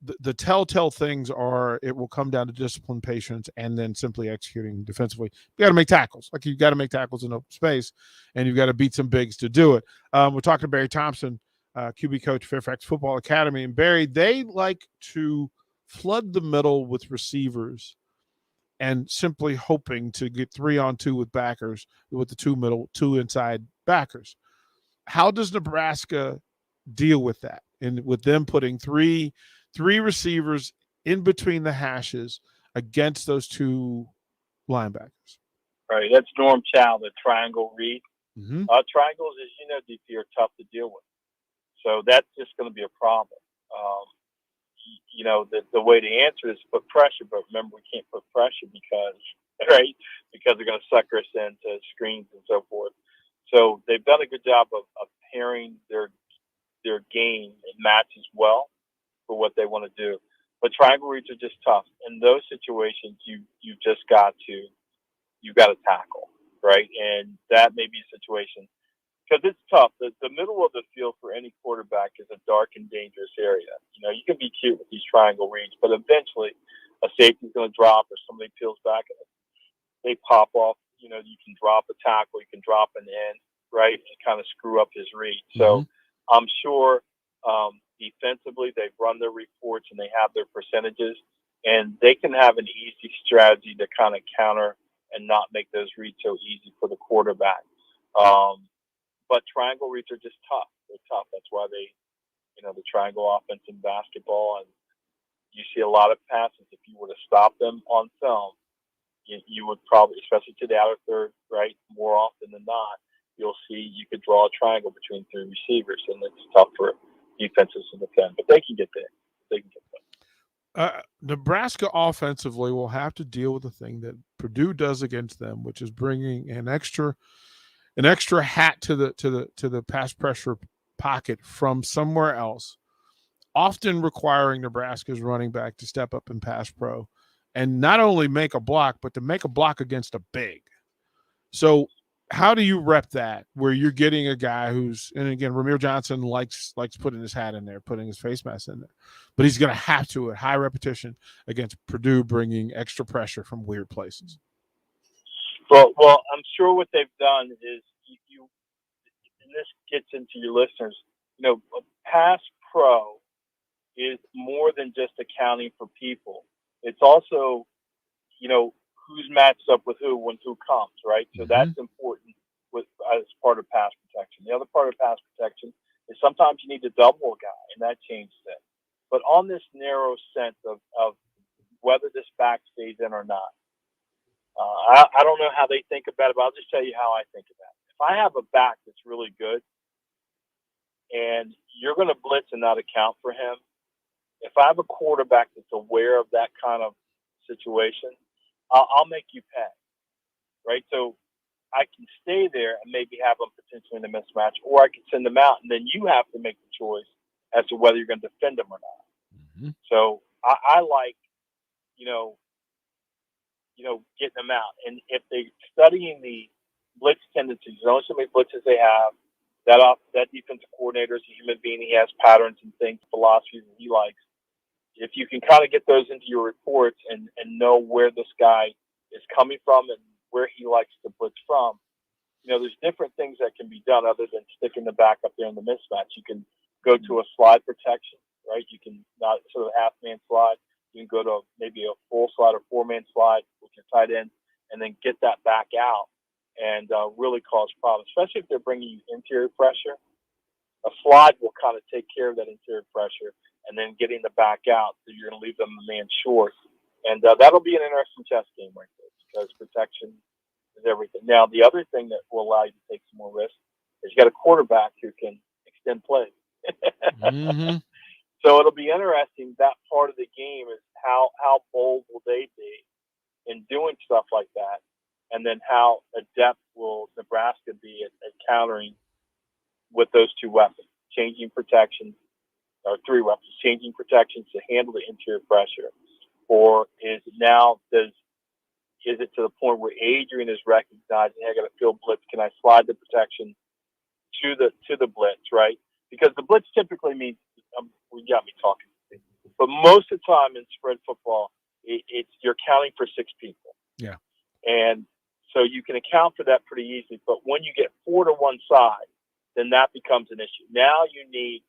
S4: the telltale things are it will come down to discipline, patience, and then simply executing defensively. You got to make tackles. Like, you got to make tackles in open space, and you've got to beat some bigs to do it. We're talking to Barry Thompson, QB coach, Fairfax Football Academy. And Barry, they like to flood the middle with receivers and simply hoping to get 3-on-2 with backers, with the two inside backers. How does Nebraska deal with that? And with them putting three receivers in between the hashes against those two linebackers?
S25: Right. That's Norm Chow, the triangle read.
S4: Mm-hmm.
S25: Triangles, as you know, DP, are tough to deal with. So that's just going to be a problem. The way to answer is put pressure, but remember, we can't put pressure because they're going to sucker us into screens and so forth. So they've done a good job of pairing their game and matches well for what they want to do. But triangle reads are just tough. In those situations, you just got to tackle, right? And that may be a situation, because it's tough. The middle of the field for any quarterback is a dark and dangerous area. You can be cute with these triangle reads, but eventually a safety's going to drop or somebody peels back and they pop off. You can drop a tackle, you can drop an end, right, and kind of screw up his read. So I'm sure defensively they've run their reports and they have their percentages, and they can have an easy strategy to kind of counter and not make those reads so easy for the quarterback. But triangle reads are just tough. They're tough. That's why the triangle offense in basketball, and you see a lot of passes. If you were to stop them on film, you would probably, especially to the outer third, right, more often than not, you'll see you could draw a triangle between three receivers, and it's tough for defenses to defend. But they can get there.
S4: Nebraska offensively will have to deal with the thing that Purdue does against them, which is bringing an extra hat to the pass pressure pocket from somewhere else, often requiring Nebraska's running back to step up in pass pro and not only make a block, but to make a block against a big. So how do you rep that where you're getting a guy who's, and again, Ramir Johnson likes putting his hat in there, putting his face mask in there, but he's going to have to at high repetition against Purdue, bringing extra pressure from weird places.
S25: Well, I'm sure what they've done is and this gets into your listeners, pass pro is more than just accounting for people. It's also, who's matched up with who when who comes, right? So that's important as part of pass protection. The other part of pass protection is sometimes you need to double a guy, and that changes it. But on this narrow sense of whether this back stays in or not, I don't know how they think about it, but I'll just tell you how I think about it. If I have a back that's really good and you're going to blitz and not account for him, if I have a quarterback that's aware of that kind of situation, I'll make you pay, right? So I can stay there and maybe have them potentially in a mismatch, or I can send them out, and then you have to make the choice as to whether you're going to defend them or not.
S4: Mm-hmm.
S25: So I like, getting them out. And if they're studying the blitz tendencies, knowing so many blitzes they have, that defensive coordinator is a human being. He has patterns and things, philosophies that he likes. If you can kind of get those into your reports and know where this guy is coming from and where he likes to blitz from. You know, there's different things that can be done other than sticking the back up there in the mismatch. You can go to a slide protection, right? You can not sort of half-man slide. You can go to maybe a full slide or four-man slide with your tight end and then get that back out and really cause problems, especially if they're bringing you interior pressure. A slide will kind of take care of that interior pressure and then getting the back out, so you're going to leave them a man short. And that'll be an interesting chess game right there because protection is everything. Now, the other thing that will allow you to take some more risks is you got a quarterback who can extend plays.
S4: Mm-hmm.
S25: So it'll be interesting. That part of the game is how bold will they be in doing stuff like that, and then how adept will Nebraska be at countering with those two weapons, changing protections, or three weapons, changing protections to handle the interior pressure, or is it to the point where Adrian is recognizing, I got a field blitz, can I slide the protection to the blitz, right? Because the blitz typically means, you got me talking, but most of the time in spread football, it's you're counting for six people.
S4: Yeah.
S25: And so you can account for that pretty easily. But when you get four to one side, then that becomes an issue. Now you need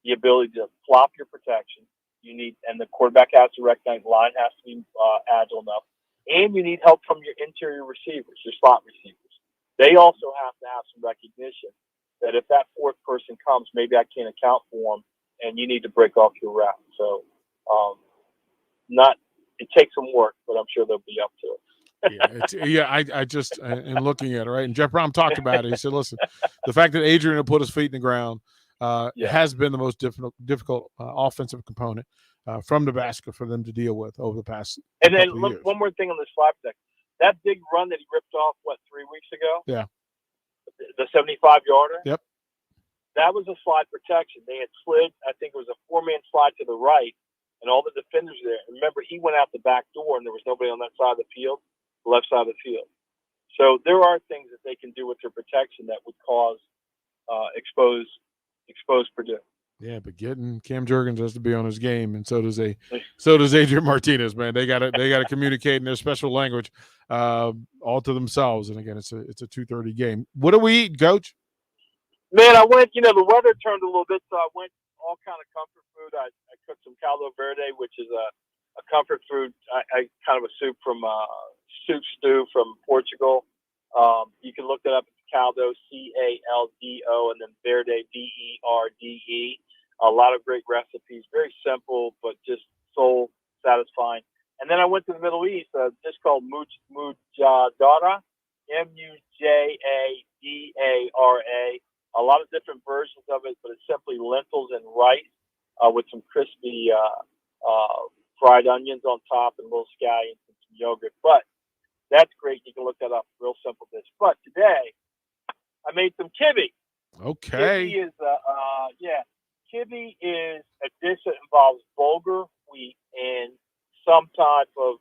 S25: the ability to flop your protection. And the quarterback has to recognize, line has to be agile enough. And you need help from your interior receivers, your slot receivers. They also have to have some recognition that if that fourth person comes, maybe I can't account for them, and you need to break off your route. So, it takes some work, but I'm sure they'll be up to it.
S4: I just in looking at it, right? And Jeff Brown talked about it. He said, "Listen, the fact that Adrian will put his feet in the ground has been the most difficult offensive component from Nebraska for them to deal with over the past
S25: And then
S4: couple of years."
S25: one more thing on this slide protect. That big run that he ripped off, 3 weeks ago?
S4: Yeah.
S25: The 75-yarder?
S4: Yep.
S25: That was a slide protection. They had slid, I think it was a four-man slide to the right, and all the defenders were there. And remember, he went out the back door, and there was nobody on that side of the field, the left side of the field. So there are things that they can do with their protection that would cause expose Purdue.
S4: Yeah, but getting Cam Jurgens has to be on his game, and so does Adrian Martinez. Man, they got to communicate in their special language, all to themselves. And again, it's a 2:30 game. What do we eat, Coach?
S25: Man, I went. The weather turned a little bit, so I went all kind of comfort food. I cooked some caldo verde, which is a comfort food. I kind of a soup from soup stew from Portugal. You can look that up. Caldo, CALDO, and then Verde, VERDE. A lot of great recipes, very simple, but just soul satisfying. And then I went to the Middle East, just called Mujadara, MUJADARA. A lot of different versions of it, but it's simply lentils and rice with some crispy fried onions on top and a little scallions and some yogurt. But that's great. You can look that up. Real simple dish. But today, I made some kibbe.
S4: Okay.
S25: Kibbe is a dish that involves bulgur wheat and some type of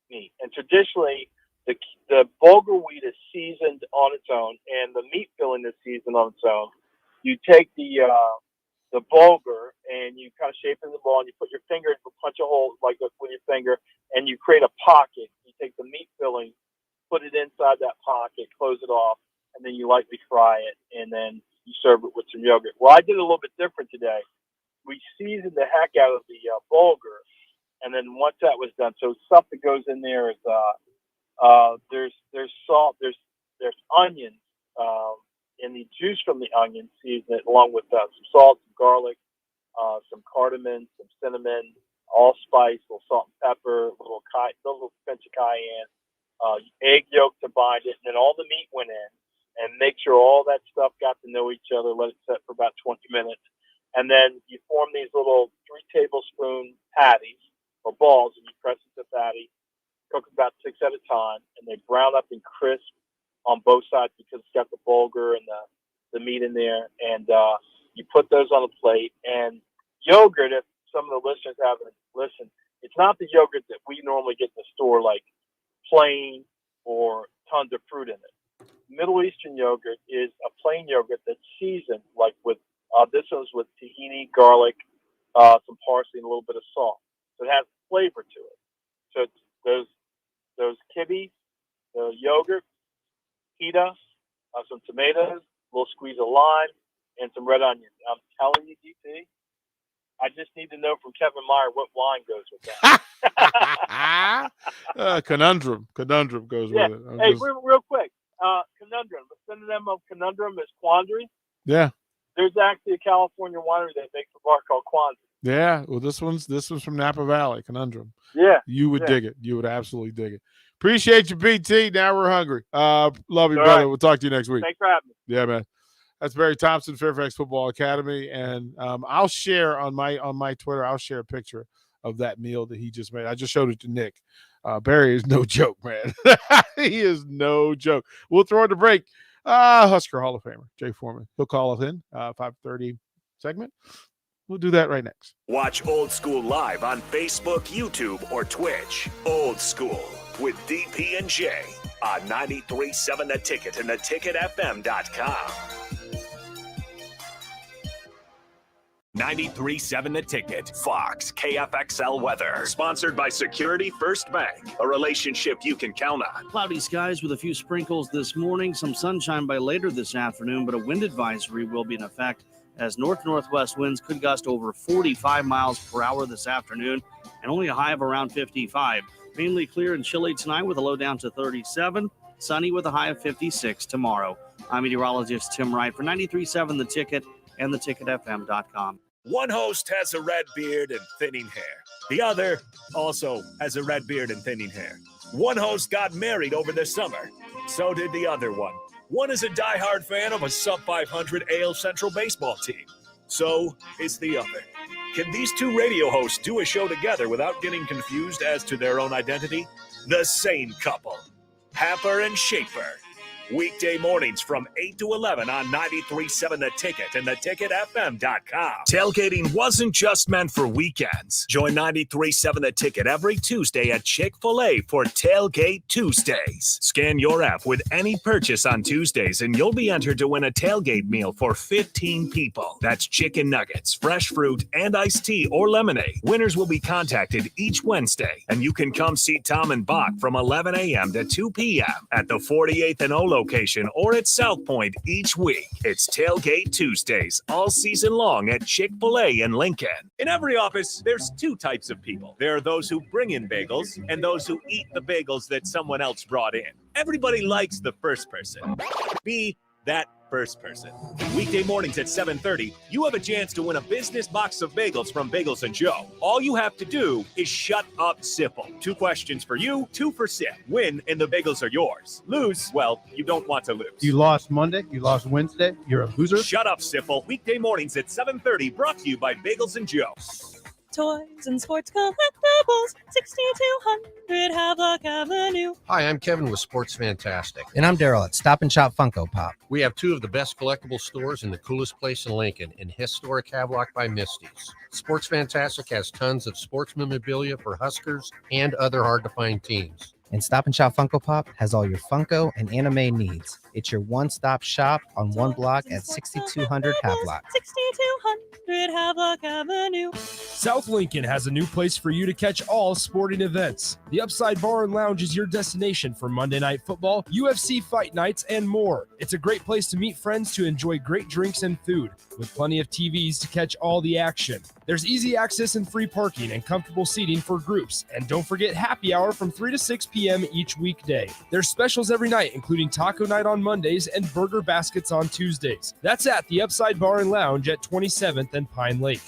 S25: meat. And traditionally, the bulgur wheat is seasoned on its own, and the meat filling is seasoned on its own. You take the bulgur and you kind of shape it in the ball, and you put your finger, punch a hole like with your finger, and you create a pocket. You take the meat filling, put it inside that pocket, close it off, and then you lightly fry it, and then you serve it with some yogurt. Well, I did a little bit different today. We seasoned the heck out of the bulgur, and then once that was done, so stuff that goes in there is there's salt, there's onions, and the juice from the onion, season it along with some salt, some garlic, some cardamom, some cinnamon, allspice, a little salt and pepper, a little pinch of cayenne, egg yolk to bind it, and then all the meat went in. And make sure all that stuff got to know each other. Let it set for about 20 minutes. And then you form these little 3 tablespoon patties or balls, and you press it to patty. Cook about 6 at a time, and they brown up and crisp on both sides because it's got the bulgur and the meat in there. And you put those on a plate. And yogurt, if some of the listeners haven't listened, it's not the yogurt that we normally get in the store, like plain or tons of fruit in it. Middle Eastern yogurt is a plain yogurt that's seasoned, like with this one's with tahini, garlic, some parsley, and a little bit of salt. So it has flavor to it. So it's those kibbe, the yogurt, pita, some tomatoes, a little squeeze of lime, and some red onion. I'm telling you, DP, I just need to know from Kevin Meyer what wine goes with that.
S4: Conundrum goes
S25: Yeah.
S4: with it.
S25: Hey, real quick, Conundrum. The synonym of Conundrum is quandary.
S4: Yeah.
S25: There's actually a California winery that makes a bar called Quandary.
S4: Yeah, well, this one's from Napa Valley, Conundrum.
S25: Yeah,
S4: you would
S25: yeah.
S4: dig it. You would absolutely dig it. Appreciate you, BT. Now we're hungry. Love you,
S25: All
S4: brother.
S25: right.
S4: We'll talk to you next week.
S25: Thanks for having me.
S4: Yeah, man. That's Barry Thompson, Fairfax Football Academy, and I'll share on my Twitter. I'll share a picture of that meal that he just made. I just showed it to Nick. Barry is no joke, man. He is no joke. We'll throw it to break. Husker Hall of Famer Jay Foreman. He'll call us in 5:30 segment. We'll do that right next.
S2: Watch Old School live on Facebook, YouTube, or Twitch. Old School with DP and J on 93.7 The Ticket and theticketfm.com. 93.7 The Ticket, Fox, KFXL weather. Sponsored by Security First Bank, a relationship you can count on.
S5: Cloudy skies with a few sprinkles this morning, some sunshine by later this afternoon, but a wind advisory will be in effect as north-northwest winds could gust over 45 miles per hour this afternoon and only a high of around 55. Mainly clear and chilly tonight with a low down to 37, sunny with a high of 56 tomorrow. I'm meteorologist Tim Wright for 93.7 The Ticket and theticketfm.com.
S2: One host has a red beard and thinning hair. The other also has a red beard and thinning hair. One host got married over the summer. So did the other one. One is a diehard fan of a sub-500 AL Central baseball team. So is the other. Can these two radio hosts do a show together without getting confused as to their own identity? The same couple. Happer and Shaper. Weekday mornings from 8 to 11 on 93.7 The Ticket and theticketfm.com. Tailgating wasn't just meant for weekends. Join 93.7 The Ticket every Tuesday at Chick-fil-A for Tailgate Tuesdays. Scan your app with any purchase on Tuesdays and you'll be entered to win a tailgate meal for 15 people. That's chicken nuggets, fresh fruit, and iced tea or lemonade. Winners will be contacted each Wednesday, and you can come see Tom and Bach from 11 a.m. to 2 p.m. at the 48th and O location or at South Point each week. It's Tailgate Tuesdays all season long at Chick-fil-A in Lincoln. In every office, there's two types of people. There are those who bring in bagels and those who eat the bagels that someone else brought in. Everybody likes the first person. Be that first person. Weekday mornings at 7:30, you have a chance to win a business box of bagels from Bagels & Joe. All you have to do is shut up, Sipple. 2 questions for you, 2 for Sip. Win, and the bagels are yours. Lose, well, you don't want to lose.
S8: You lost Monday, you lost Wednesday, you're a loser.
S2: Shut up, Sipple. Weekday mornings at 7:30, brought to you by Bagels & Joe.
S21: Toys and sports collectibles, 6200 Havelock Avenue.
S22: Hi, I'm Kevin with Sports Fantastic.
S23: And I'm Daryl at Stop and Shop Funko Pop.
S22: We have 2 of the best collectible stores in the coolest place in Lincoln, in historic Havelock by Misty's. Sports Fantastic has tons of sports memorabilia for Huskers and other hard-to-find teams.
S23: And Stop and Shop Funko Pop has all your Funko and anime needs. It's your one-stop shop on one block at 6200 Havelock.
S21: 6200 Havelock Avenue.
S16: South Lincoln has a new place for you to catch all sporting events. The Upside Bar and Lounge is your destination for Monday Night Football, UFC fight nights, and more. It's a great place to meet friends to enjoy great drinks and food, with plenty of TVs to catch all the action. There's easy access and free parking and comfortable seating for groups. And don't forget happy hour from 3 to 6 p.m. each weekday. There's specials every night, including taco night on Mondays and burger baskets on Tuesdays. That's at the Upside Bar and Lounge at 27th and Pine Lake.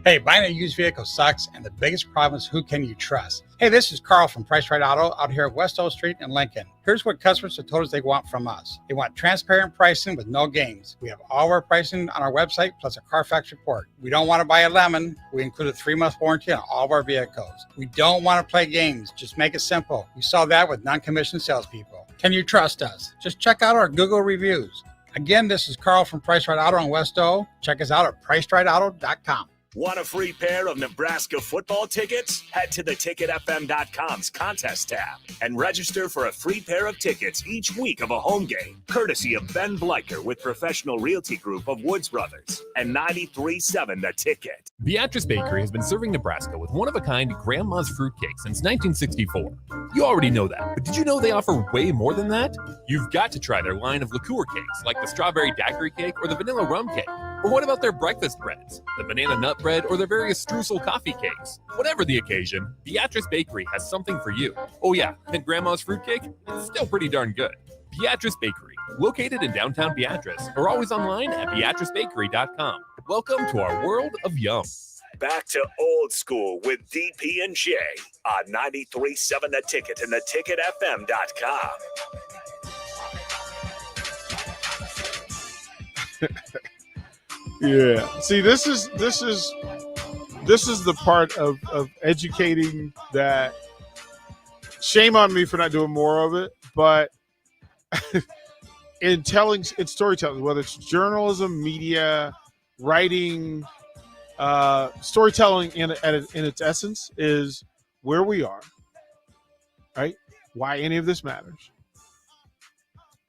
S15: Hey, buying a used vehicle sucks, and the biggest problem is who can you trust? Hey, this is Carl from Price Right Auto out here at West O Street in Lincoln. Here's what customers have told us they want from us. They want transparent pricing with no games. We have all of our pricing on our website, plus a Carfax report. We don't want to buy a lemon. We include a 3-month warranty on all of our vehicles. We don't want to play games. Just make it simple. We saw that with non-commissioned salespeople. Can you trust us? Just check out our Google reviews. Again, this is Carl from Price Right Auto on West O. Check us out at pricerightauto.com.
S2: Want a free pair of Nebraska football tickets? Head to theticketfm.com's contest tab and register for a free pair of tickets each week of a home game, courtesy of Ben Bleicher with Professional Realty Group of Woods Brothers and 93.7 The Ticket.
S7: Beatrice Bakery has been serving Nebraska with one-of-a-kind grandma's fruitcake since 1964. You already know that, but did you know they offer way more than that? You've got to try their line of liqueur cakes like the strawberry daiquiri cake or the vanilla rum cake. Or what about their breakfast breads, the banana nut bread, or their various streusel coffee cakes? Whatever the occasion, Beatrice Bakery has something for you. Oh yeah, and Grandma's fruitcake? It's still pretty darn good. Beatrice Bakery, located in downtown Beatrice, or always online at beatricebakery.com. Welcome to our world of yum.
S2: Back to Old School with DP and J on 93.7 The Ticket and theticketfm.com.
S4: Yeah. See, this is the part of educating that. Shame on me for not doing more of it, but in storytelling, whether it's journalism, media, writing, storytelling in its essence is where we are, right? Why any of this matters.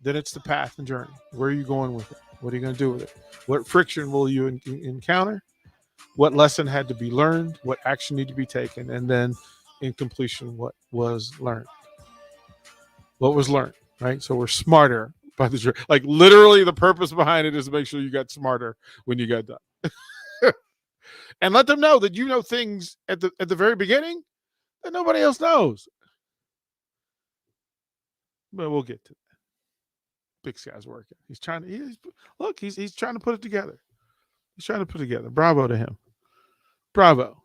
S4: Then it's the path and journey. Where are you going with it? What are you going to do with it? What friction will you encounter? What lesson had to be learned? What action need to be taken? And then in completion, what was learned? What was learned, right? So we're smarter by the journey. Like literally the purpose behind it is to make sure you got smarter when you got done. And let them know that you know things at the very beginning that nobody else knows. But we'll get to that. Big Sky's working. He's trying to he's trying to put it together. He's trying to put it together. Bravo to him. Bravo.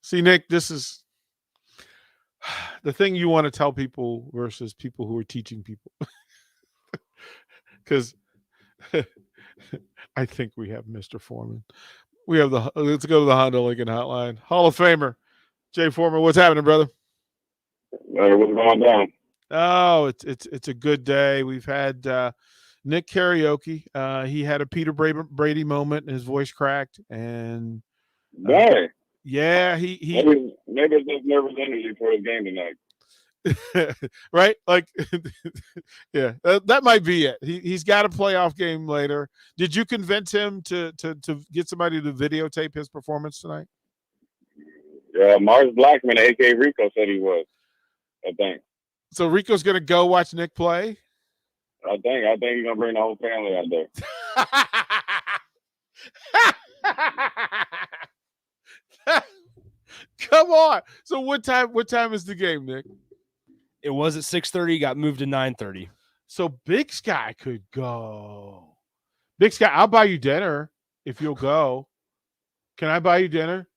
S4: See, Nick, this is the thing you want to tell people versus people who are teaching people. Because I think we have Mr. Foreman. We have let's go to the Honda Lincoln Hotline. Hall of Famer, Jay Foreman. What's happening, brother?
S9: What's going down?
S4: Oh, it's a good day. We've had Nick karaoke. He had a Peter Brady moment, and his voice cracked. And yeah, he
S9: maybe it's just nervous energy for his game tonight.
S4: Right? Like, yeah, that might be it. He's got a playoff game later. Did you convince him to get somebody to videotape his performance tonight?
S9: Yeah, Mars Blackman, aka Rico, said he was. I think.
S4: So Rico's gonna go watch Nick play.
S9: I think he's gonna bring the whole family out there.
S4: Come on. So what time is the game, Nick?
S16: It was at 6:30, got moved to 9:30.
S4: So Big Sky could go. Big Sky, I'll buy you dinner if you'll go. Can I buy you dinner?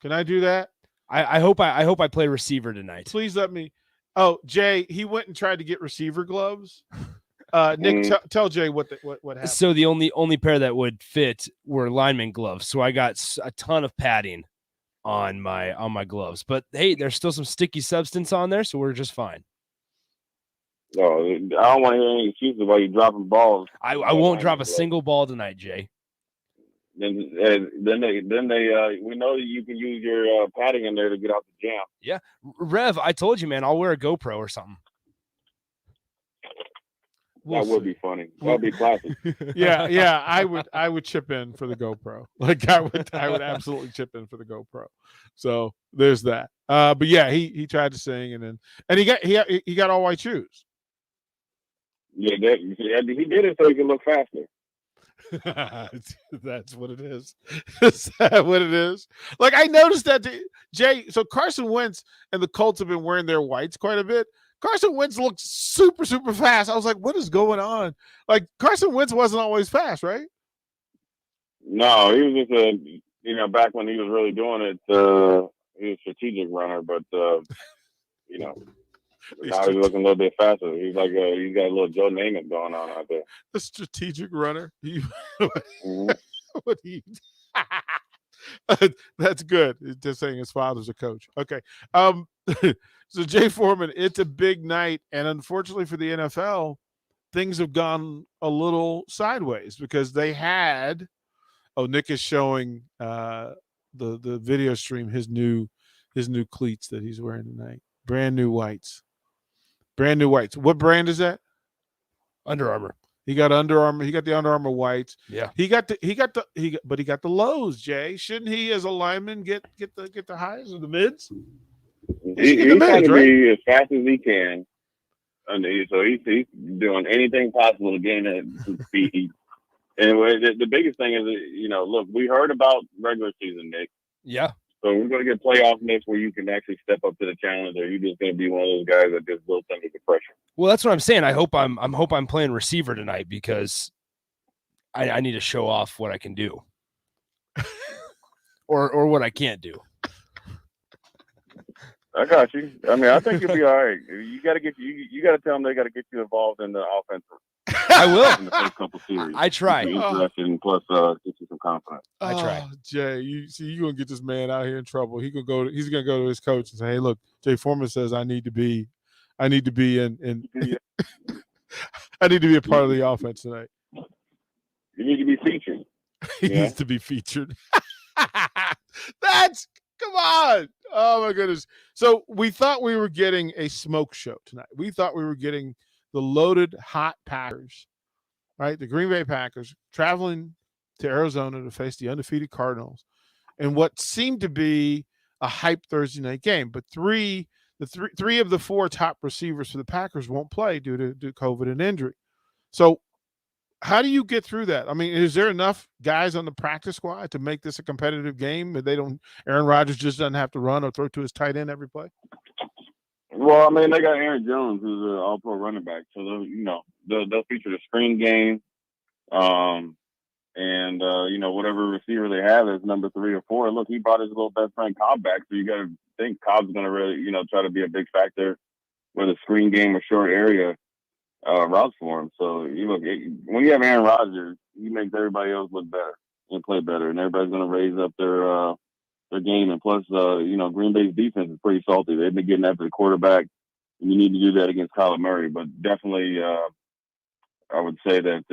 S4: Can I do that?
S16: I hope I play receiver tonight.
S4: Please let me. Oh, Jay, he went and tried to get receiver gloves. Nick, tell Jay what happened.
S16: So the only pair that would fit were lineman gloves. So I got a ton of padding on my gloves. But hey, there's still some sticky substance on there, so we're just fine.
S9: No, I don't want to hear any excuses about you dropping balls.
S16: I won't drop a single ball tonight, Jay.
S9: Then they we know that you can use your padding in there to get out the jam.
S16: Yeah, Rev, I told you, man, I'll wear a GoPro or something.
S9: That would be funny. That would be classic.
S4: Yeah, I would chip in for the GoPro. Like I would absolutely chip in for the GoPro. So there's that. But yeah, he tried to sing and he got all white shoes.
S9: Yeah, he did it so he could look faster.
S4: That's what it is. Is that what it is? Like I noticed that Jay. So Carson Wentz and the Colts have been wearing their whites quite a bit. Carson Wentz looks super, super fast. I was like, what is going on? Like Carson Wentz wasn't always fast, right?
S9: No, he was just back when he was really doing it, he was a strategic runner, but now he's looking a little bit faster. He's like he's got a little Joe Namath going on out there.
S4: A strategic runner. That's good. Just saying his father's a coach. Okay. So Jay Foreman, it's a big night, and unfortunately for the NFL, things have gone a little sideways because they had. Oh, Nick is showing the video stream his new cleats that he's wearing tonight. Brand new whites. What brand is that?
S16: Under Armour.
S4: He got Under Armour. He got the Under Armour whites.
S16: Yeah.
S4: He got the lows. Jay, shouldn't he as a lineman get the highs or the mids?
S9: He's trying to be as fast as he can. And so he's doing anything possible to gain that speed. And the biggest thing is, look, we heard about regular season, Nick.
S16: Yeah.
S9: So we're going to get playoff Knicks where you can actually step up to the challenge, or you're just going to be one of those guys that just wilts under the pressure.
S16: Well, that's what I'm saying. I hope I'm playing receiver tonight because I need to show off what I can do, or what I can't do.
S9: I got you. I mean, I think you'll be all right. You got to tell them they got to get you involved in the offense.
S16: I will.
S9: In the first couple series.
S16: I try.
S9: And plus, get you some confidence.
S16: I try.
S4: Jay, you're gonna get this man out here in trouble. He's gonna go to his coach and say, "Hey, look, Jay Foreman says I need to be in I need to be a part of the offense tonight."
S9: You need to be featured.
S4: He needs to be featured. Come on. Oh my goodness. So we thought we were getting a smoke show tonight. We thought we were getting the loaded hot Packers, right? The Green Bay Packers traveling to Arizona to face the undefeated Cardinals in what seemed to be a hype Thursday night game. But three of the four top receivers for the Packers won't play due to COVID and injury. So how do you get through that? I mean, is there enough guys on the practice squad to make this a competitive game? Aaron Rodgers just doesn't have to run or throw to his tight end every play?
S9: Well, I mean, they got Aaron Jones, who's an all-pro running back. So, they'll feature the screen game. Whatever receiver they have is number 3 or 4. Look, he brought his little best friend Cobb back. So you got to think Cobb's going to really, try to be a big factor with a screen game or short area routes for him. So when you have Aaron Rodgers, he makes everybody else look better and play better. And everybody's going to raise up their game. And plus, Green Bay's defense is pretty salty. They've been getting after the quarterback, and you need to do that against Kyler Murray. But definitely, I would say that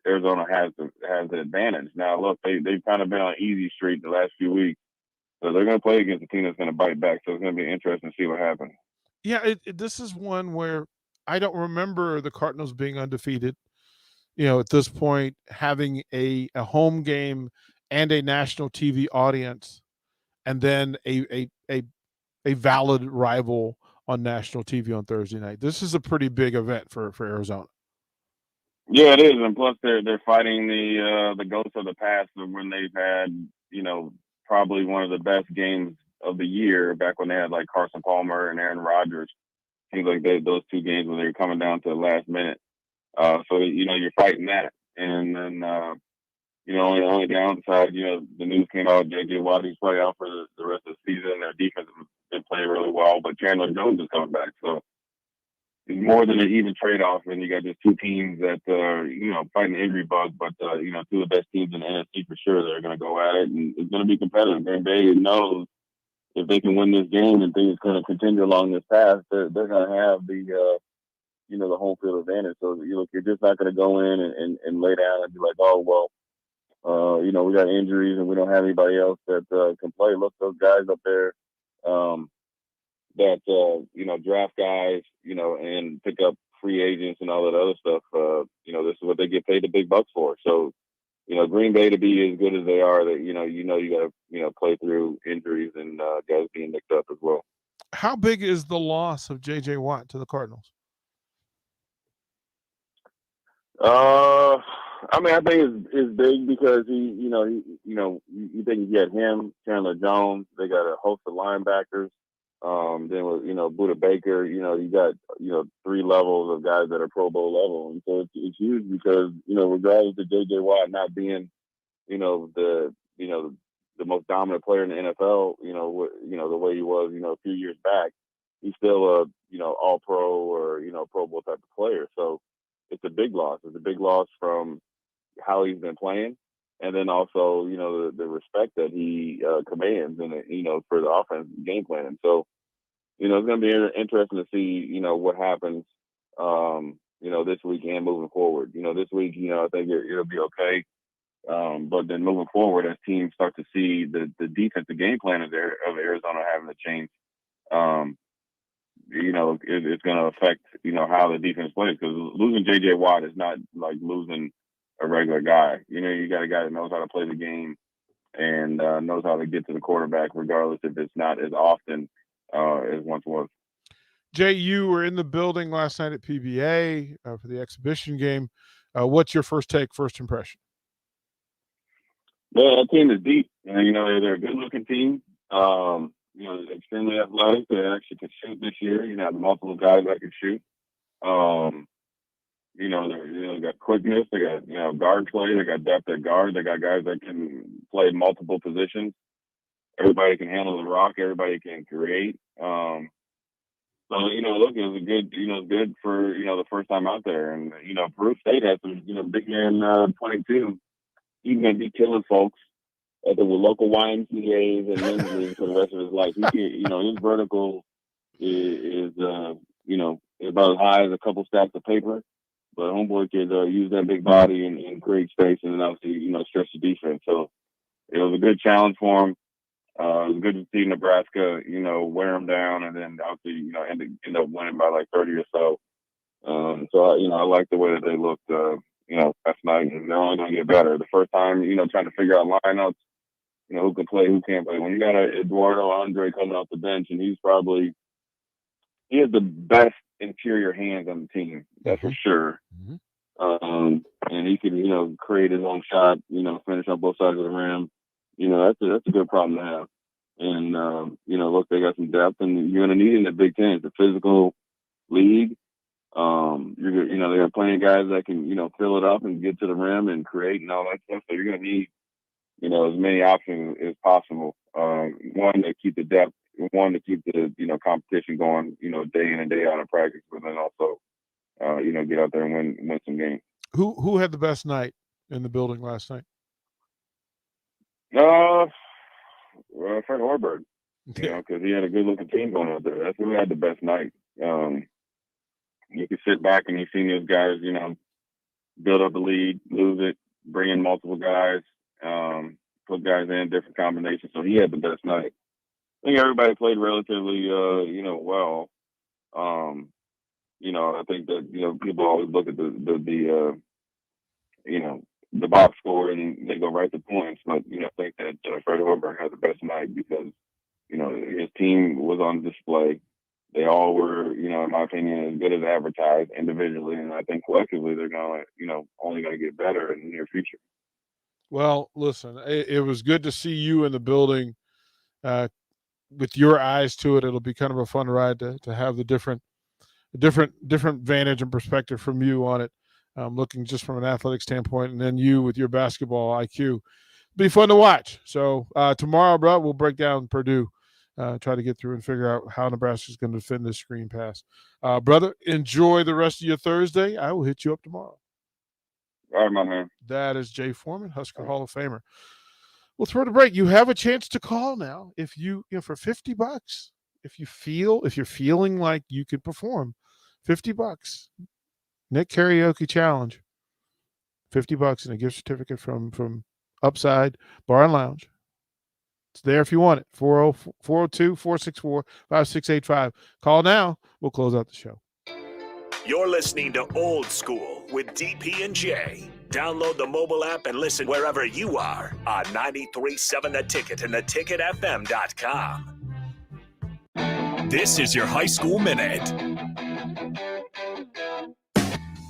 S9: Arizona has the advantage. Now, look, they've kind of been on easy street the last few weeks, so they're going to play against a team that's going to bite back. So it's going to be interesting to see what happens.
S4: Yeah, this is one where I don't remember the Cardinals being undefeated. At this point, having a home game and a national TV audience, and then a valid rival on national TV on Thursday night. This is a pretty big event for Arizona.
S9: Yeah, it is, and plus they're fighting the ghosts of the past of when they've had probably one of the best games of the year back when they had like Carson Palmer and Aaron Rodgers. Seems like those two games when they were coming down to the last minute. So you're fighting that, and then only downside, the news came out J.J. Watt is probably out for the rest of the season. Their defense has been playing really well, but Chandler Jones is coming back, so it's more than an even trade-off. And you got just two teams that fighting the injury bug, but two of the best teams in the NFC for sure. They're going to go at it, and it's going to be competitive. Green Bay knows if they can win this game and things going to continue along this path, they're going to have the home field advantage. So you're just not going to go in and lay down and be like, oh well. We got injuries and we don't have anybody else that can play. Look, those guys up there that draft guys, and pick up free agents and all that other stuff. This is what they get paid the big bucks for. So, Green Bay to be as good as they are, that you got to play through injuries and guys being nicked up as well.
S4: How big is the loss of J.J. Watt to the Cardinals?
S9: I mean, I think it's big because you think you had him, Chandler Jones. They got a host of linebackers. Then with Buda Baker, you got 3 levels of guys that are Pro Bowl level, and so it's huge because regardless of J.J. Watt not being the most dominant player in the NFL, the way he was a few years back, he's still a All Pro or Pro Bowl type of player. So it's a big loss. It's a big loss from how he's been playing, and then also the respect that he commands and for the offense game plan. And so it's going to be interesting to see what happens this week and moving forward. This week I think it'll be okay, But then moving forward, as teams start to see the defensive game plan of Arizona having to change, it's going to affect, how the defense plays. Because losing J.J. Watt is not like losing a regular guy. You got a guy that knows how to play the game and knows how to get to the quarterback, regardless if it's not as often as once was.
S4: Jay, you were in the building last night at PBA for the exhibition game. What's your first impression?
S9: Yeah, that team is deep. And, they're a good-looking team. Extremely athletic. They actually can shoot this year. Have multiple guys that can shoot. They got quickness. They got guard play. They got depth at guard. They got guys that can play multiple positions. Everybody can handle the rock. Everybody can create. Look, it was a good, good for, the first time out there. And, Peru State has some, big man 22. He's going to be killing folks at the local YMCAs and men's leagues for the rest of his life. His vertical is about as high as a couple stacks of paper. But homeboy could use that big body and create space and then obviously, stretch the defense. So it was a good challenge for him. It was good to see Nebraska, wear them down and then obviously, end up winning by like 30 or so. I like the way that they looked, last night. And they're only going to get better. The first time, trying to figure out lineups, who can play, who can't play. When you got Eduardo Andre coming off the bench, and he has the best interior hands on the team, that's for sure. And he can, create his own shot, finish on both sides of the rim. That's a good problem to have. And, look, they got some depth, and you're going to need it in the Big Ten. It's a physical league. They're playing guys that can, fill it up and get to the rim and create and all that stuff. So you're going to need, as many options as possible. One, to keep the depth. One, to keep the, competition going, day in and day out in practice, but then also, get out there and win some games.
S4: Who had the best night in the building last night?
S9: Frank Hoiberg, because he had a good-looking team going out there. That's who had the best night. You can sit back and you've seen those guys, build up the lead, lose it, bring in multiple guys, put guys in different combinations. So he had the best night. I think everybody played relatively, well. I think that, people always look at the box score and they go right to points. But, I think that Fred Hoiberg had the best night because, his team was on display. They all were, in my opinion, as good as advertised individually. And I think collectively they're going to, only going to get better in the near future. Well, listen, it was good to see you in the building with your eyes to it. It'll be kind of a fun ride to have the different vantage and perspective from you on it, looking just from an athletic standpoint, and then you with your basketball IQ. Be fun to watch. So tomorrow, bro, we'll break down Purdue, try to get through and figure out how Nebraska's going to defend this screen pass. Brother, enjoy the rest of your Thursday. I will hit you up tomorrow. All right, my man. That is Jay Foreman, Husker Hall of Famer. We'll throw the break. You have a chance to call now if you for $50. If you're feeling like you could perform, $50. Nick Karaoke Challenge. $50 and a gift certificate from Upside Bar and Lounge. It's there if you want it. 402-464-5685. Call now. We'll close out the show.
S2: You're listening to Old School with DP and J. Download the mobile app and listen wherever you are on 93.7 The Ticket and theticketfm.com. This is your High School Minute.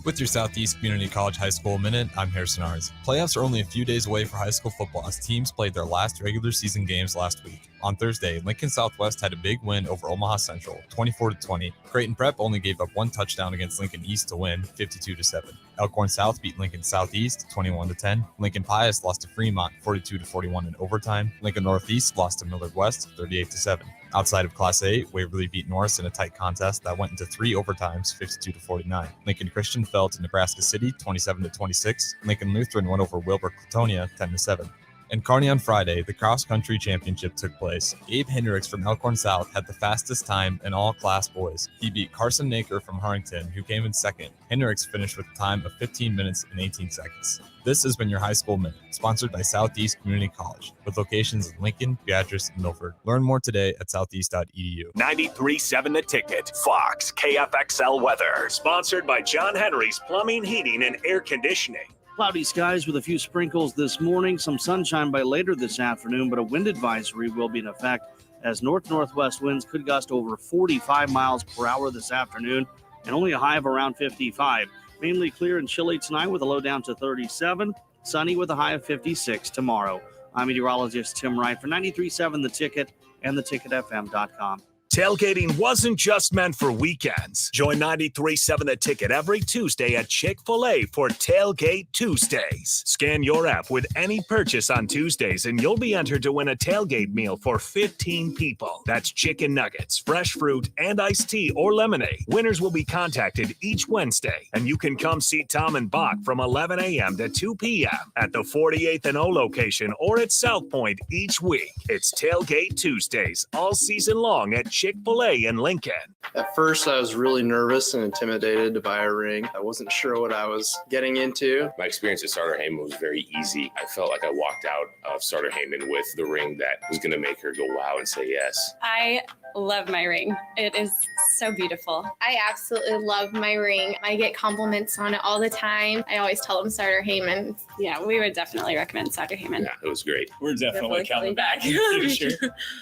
S10: With your Southeast Community College High School Minute, I'm Harrison Arns. Playoffs are only a few days away for high school football as teams played their last regular season games last week. On Thursday, Lincoln Southwest had a big win over Omaha Central, 24-20. Creighton Prep only gave up one touchdown against Lincoln East to win, 52-7. Elkhorn South beat Lincoln Southeast, 21-10. Lincoln Pius lost to Fremont, 42-41 in overtime. Lincoln Northeast lost to Millard West, 38-7. Outside of Class A, Waverly beat Norris in a tight contest that went into 3 overtimes, 52-49. Lincoln Christian fell to Nebraska City, 27-26. Lincoln Lutheran went over Wilbur Clatonia, 10-7. In Kearney on Friday, the cross-country championship took place. Gabe Hendricks from Elkhorn South had the fastest time in all class boys. He beat Carson Naker from Harrington, who came in second. Hendricks finished with a time of 15 minutes and 18 seconds. This has been your High School Minute, sponsored by Southeast Community College, with locations in Lincoln, Beatrice, and Milford. Learn more today at southeast.edu.
S2: 93.7 The Ticket, Fox, KFXL weather. Sponsored by John Henry's Plumbing, Heating, and Air Conditioning.
S5: Cloudy skies with a few sprinkles this morning, some sunshine by later this afternoon, but a wind advisory will be in effect as north-northwest winds could gust over 45 miles per hour this afternoon and only a high of around 55. Mainly clear and chilly tonight with a low down to 37, sunny with a high of 56 tomorrow. I'm meteorologist Tim Wright for 93.7 The Ticket and theticketfm.com.
S2: Tailgating wasn't just meant for weekends. Join 93.7 The Ticket every Tuesday at Chick-fil-A for Tailgate Tuesdays. Scan your app with any purchase on Tuesdays and you'll be entered to win a tailgate meal for 15 people. That's chicken nuggets, fresh fruit, and iced tea or lemonade. Winners will be contacted each Wednesday, and you can come see Tom and Bach from 11 a.m. to 2 p.m. at the 48th and O location or at South Point each week. It's Tailgate Tuesdays all season long at Chick-fil-A in Lincoln.
S11: At first, I was really nervous and intimidated to buy a ring. I wasn't sure what I was getting into.
S12: My experience at Starter Heyman was very easy. I felt like I walked out of Starter Heyman with the ring that was going to make her go wow and say yes.
S13: I love my ring. It is so beautiful.
S17: I absolutely love my ring. I get compliments on it all the time. I always tell them Starter Heyman.
S13: Yeah, we would definitely recommend Starter Heyman.
S12: Yeah, it was great. We're
S13: definitely coming back.
S12: Sure.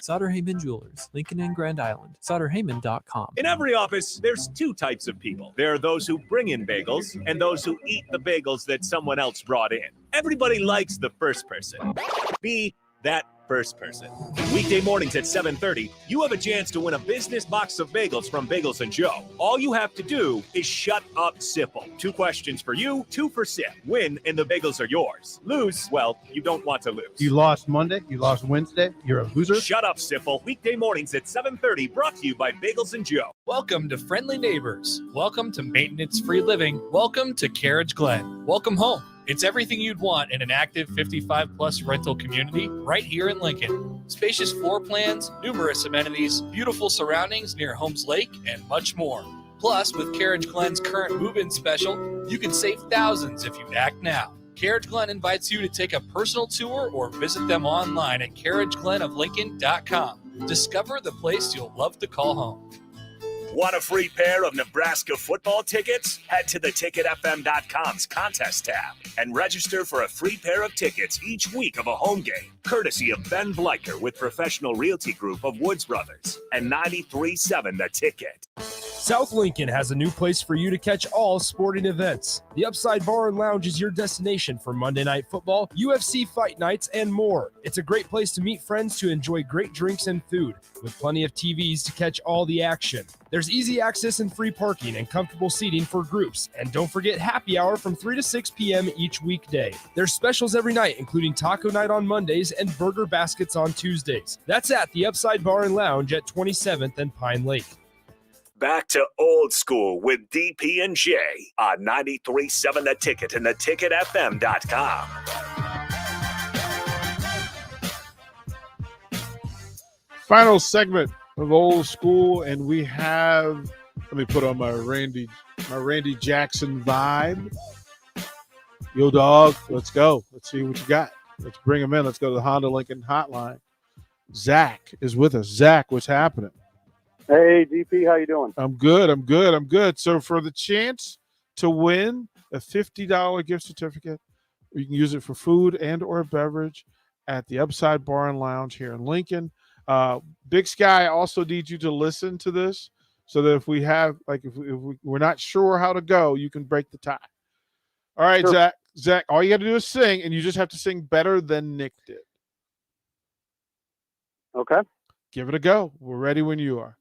S18: Sauter Heyman Jewelers, Lincoln and Grand Island. SauterHeyman.com.
S2: In every office, there's two types of people. There are those who bring in bagels and those who eat the bagels that someone else brought in. Everybody likes the first person. Be that first person. Weekday mornings at 7:30, you have a chance to win a business box of bagels from Bagels and Joe. All you have to do is shut up, Sipple. 2 questions for you, 2 for Sip. Win, and the bagels are yours. Lose, well, you don't want to lose.
S8: You lost Monday. You lost Wednesday. You're a loser.
S2: Shut up, Sipple. Weekday mornings at 7:30, brought to you by Bagels and Joe.
S16: Welcome to Friendly Neighbors. Welcome to maintenance-free living. Welcome to Carriage Glen. Welcome home. It's everything you'd want in an active 55-plus rental community right here in Lincoln. Spacious floor plans, numerous amenities, beautiful surroundings near Holmes Lake, and much more. Plus, with Carriage Glen's current move-in special, you can save thousands if you act now. Carriage Glen invites you to take a personal tour or visit them online at carriageglenoflincoln.com. Discover the place you'll love to call home.
S2: Want a free pair of Nebraska football tickets? Head to theticketfm.com's contest tab and register for a free pair of tickets each week of a home game, courtesy of Ben Bleicher with Professional Realty Group of Woods Brothers and 93.7 The Ticket.
S26: South Lincoln has a new place for you to catch all sporting events. The Upside Bar and Lounge is your destination for Monday Night Football, UFC fight nights, and more. It's a great place to meet friends to enjoy great drinks and food, with plenty of TVs to catch all the action. There's easy access and free parking and comfortable seating for groups. And don't forget happy hour from 3 to 6 p.m. each weekday. There's specials every night, including taco night on Mondays and burger baskets on Tuesdays. That's at the Upside Bar and Lounge at 27th and Pine Lake.
S2: Back to old school with DP and J on 93.7 The Ticket and theticketfm.com.
S4: Final segment of old school, and we have, let me put on my Randy Jackson vibe. Yo, dog, let's go. Let's see what you got. Let's bring him in. Let's go to the Honda Lincoln hotline. Zach is with us. Zach, what's happening?
S27: Hey, DP, how you doing?
S4: I'm good. So for the chance to win a $50 gift certificate, you can use it for food and or beverage at the Upside Bar and Lounge here in Lincoln. Big Sky also needs you to listen to this so that if we have, like, if we're not sure how to go, you can break the tie. All right, sure. Zach, all you got to do is sing, and you just have to sing better than Nick did.
S27: Okay.
S4: Give it a go. We're ready when you are.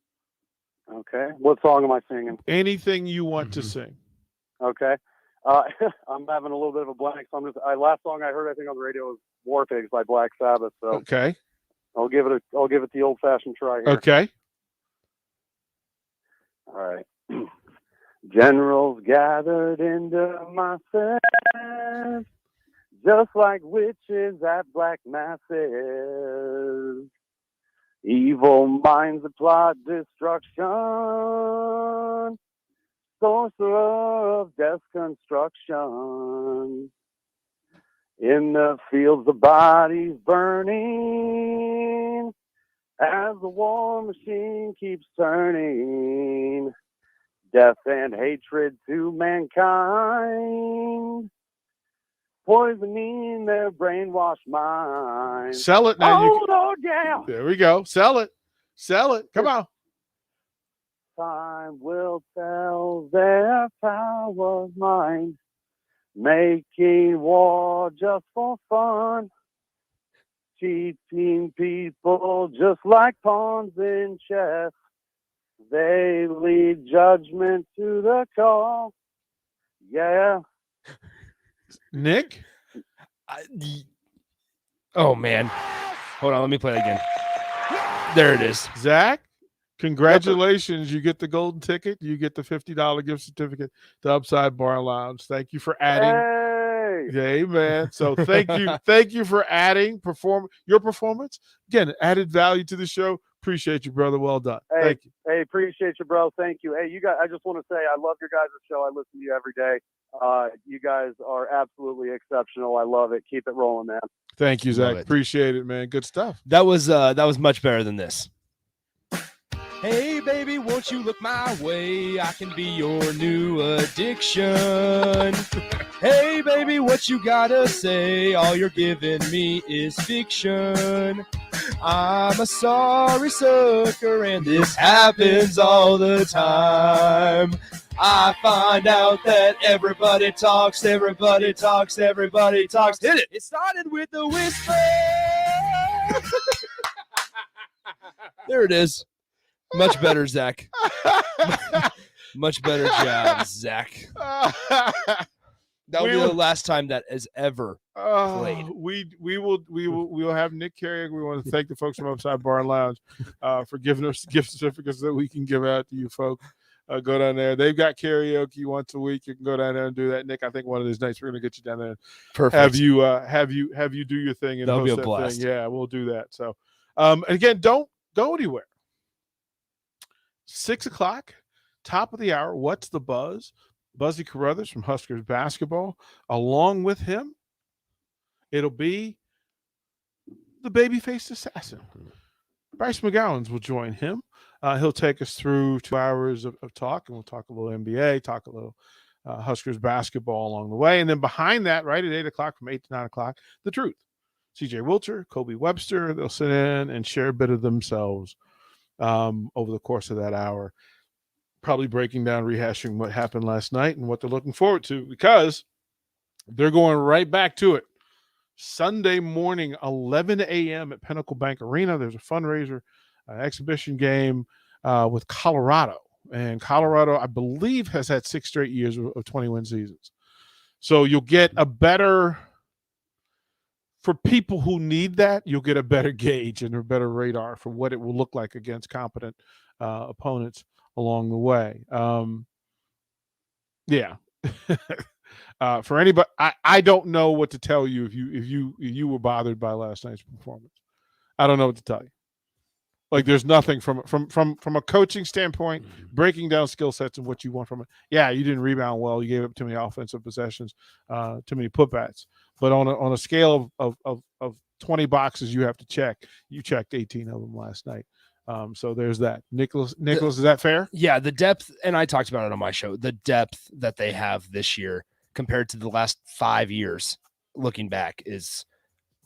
S27: Okay. What song am I singing?
S4: Anything you want to sing.
S27: Okay. I'm having a little bit of a blank. So last song I heard, I think, on the radio was War Pigs by Black Sabbath. So
S4: okay.
S27: I'll give it the old-fashioned try here.
S4: Okay.
S27: All right. Generals gathered into my sense. just like witches at black masses. Evil minds that plot destruction, sorcerer of death construction. In the fields, the bodies burning, as the war machine keeps turning. Death and hatred to mankind, poisoning their brainwashed minds.
S4: Sell it now.
S27: Oh, Lord, yeah.
S4: There we go. Sell it. Sell it. Come on.
S27: Time will tell their power of mind, making war just for fun, cheating people just like pawns in chess. They lead judgment to the call. Yeah.
S4: Nick?
S16: Oh, man. Hold on. Let me play it again. There it is.
S4: Zach, congratulations. You get the golden ticket. You get the $50 gift certificate to Upside Bar Lounge. Thank you for adding.
S27: Hey,
S4: man. So thank you. Thank you for adding your performance. Again, added value to the show. Appreciate you, brother. Well done.
S27: Hey,
S4: thank you.
S27: Hey, appreciate you, bro. Thank you. Hey, you guys, I just want to say I love your guys' show. I listen to you every day. You guys are absolutely exceptional. I love it. Keep it rolling, man.
S4: Thank you,
S16: Love
S4: Zach.
S16: it.
S4: Appreciate it, man. Good stuff.
S16: That was much better than this. Hey, baby, won't you look my way? I can be your new addiction. Hey, baby, what you gotta say? All you're giving me is fiction. I'm a sorry sucker, and this happens all the time. I find out that everybody talks. Hit it. It started with a whisper. There it is. Much better, Zach. Much better job, Zach. That will be the last time that has ever played.
S4: We will have Nick Carrier. We want to thank the folks from Upside Bar and Lounge for giving us gift certificates that we can give out to you folks. Go down there. They've got karaoke once a week. You can go down there and do that. Nick, I think one of these nights we're going to get you down there.
S16: Perfect.
S4: Have you do your thing and
S16: That'll be
S4: host
S16: a
S4: that
S16: blast.
S4: thing. Yeah, we'll do that. So, again, don't go anywhere. 6 o'clock, top of the hour. What's the buzz? Buzzy Carruthers from Huskers basketball. Along with him, it'll be the baby-faced assassin. Bryce McGowans will join him. He'll take us through 2 hours of talk, and we'll talk a little NBA, talk a little Huskers basketball along the way. And then behind that, right at 8 o'clock, from 8 to 9 o'clock, The Truth. CJ Wilcher, Kobe Webster, they'll sit in and share a bit of themselves over the course of that hour, probably breaking down, rehashing what happened last night and what they're looking forward to, because they're going right back to it. Sunday morning, 11 a.m. at Pinnacle Bank Arena. There's a fundraiser, exhibition game with Colorado. And Colorado, I believe, has had 6 straight years of 20-win seasons. So you'll get a better, for people who need that, you'll get a better gauge and a better radar for what it will look like against competent opponents along the way. For anybody, I don't know what to tell you if you were bothered by last night's performance. I don't know what to tell you. Like, there's nothing from a coaching standpoint, breaking down skill sets and what you want from it. Yeah, you didn't rebound well. You gave up too many offensive possessions, too many putbacks. But on a scale of 20 boxes you have to check, you checked 18 of them last night. So there's that. Nicholas, is that fair?
S16: Yeah, the depth, and I talked about it on my show, the depth that they have this year compared to the last 5 years, looking back, is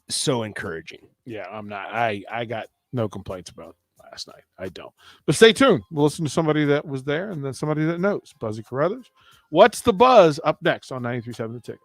S16: so encouraging.
S4: Yeah, I'm not. I got no complaints about last night. I don't. But stay tuned. We'll listen to somebody that was there and then somebody that knows. Buzzy Carruthers. What's the buzz? Up next on 93.7 The Ticket.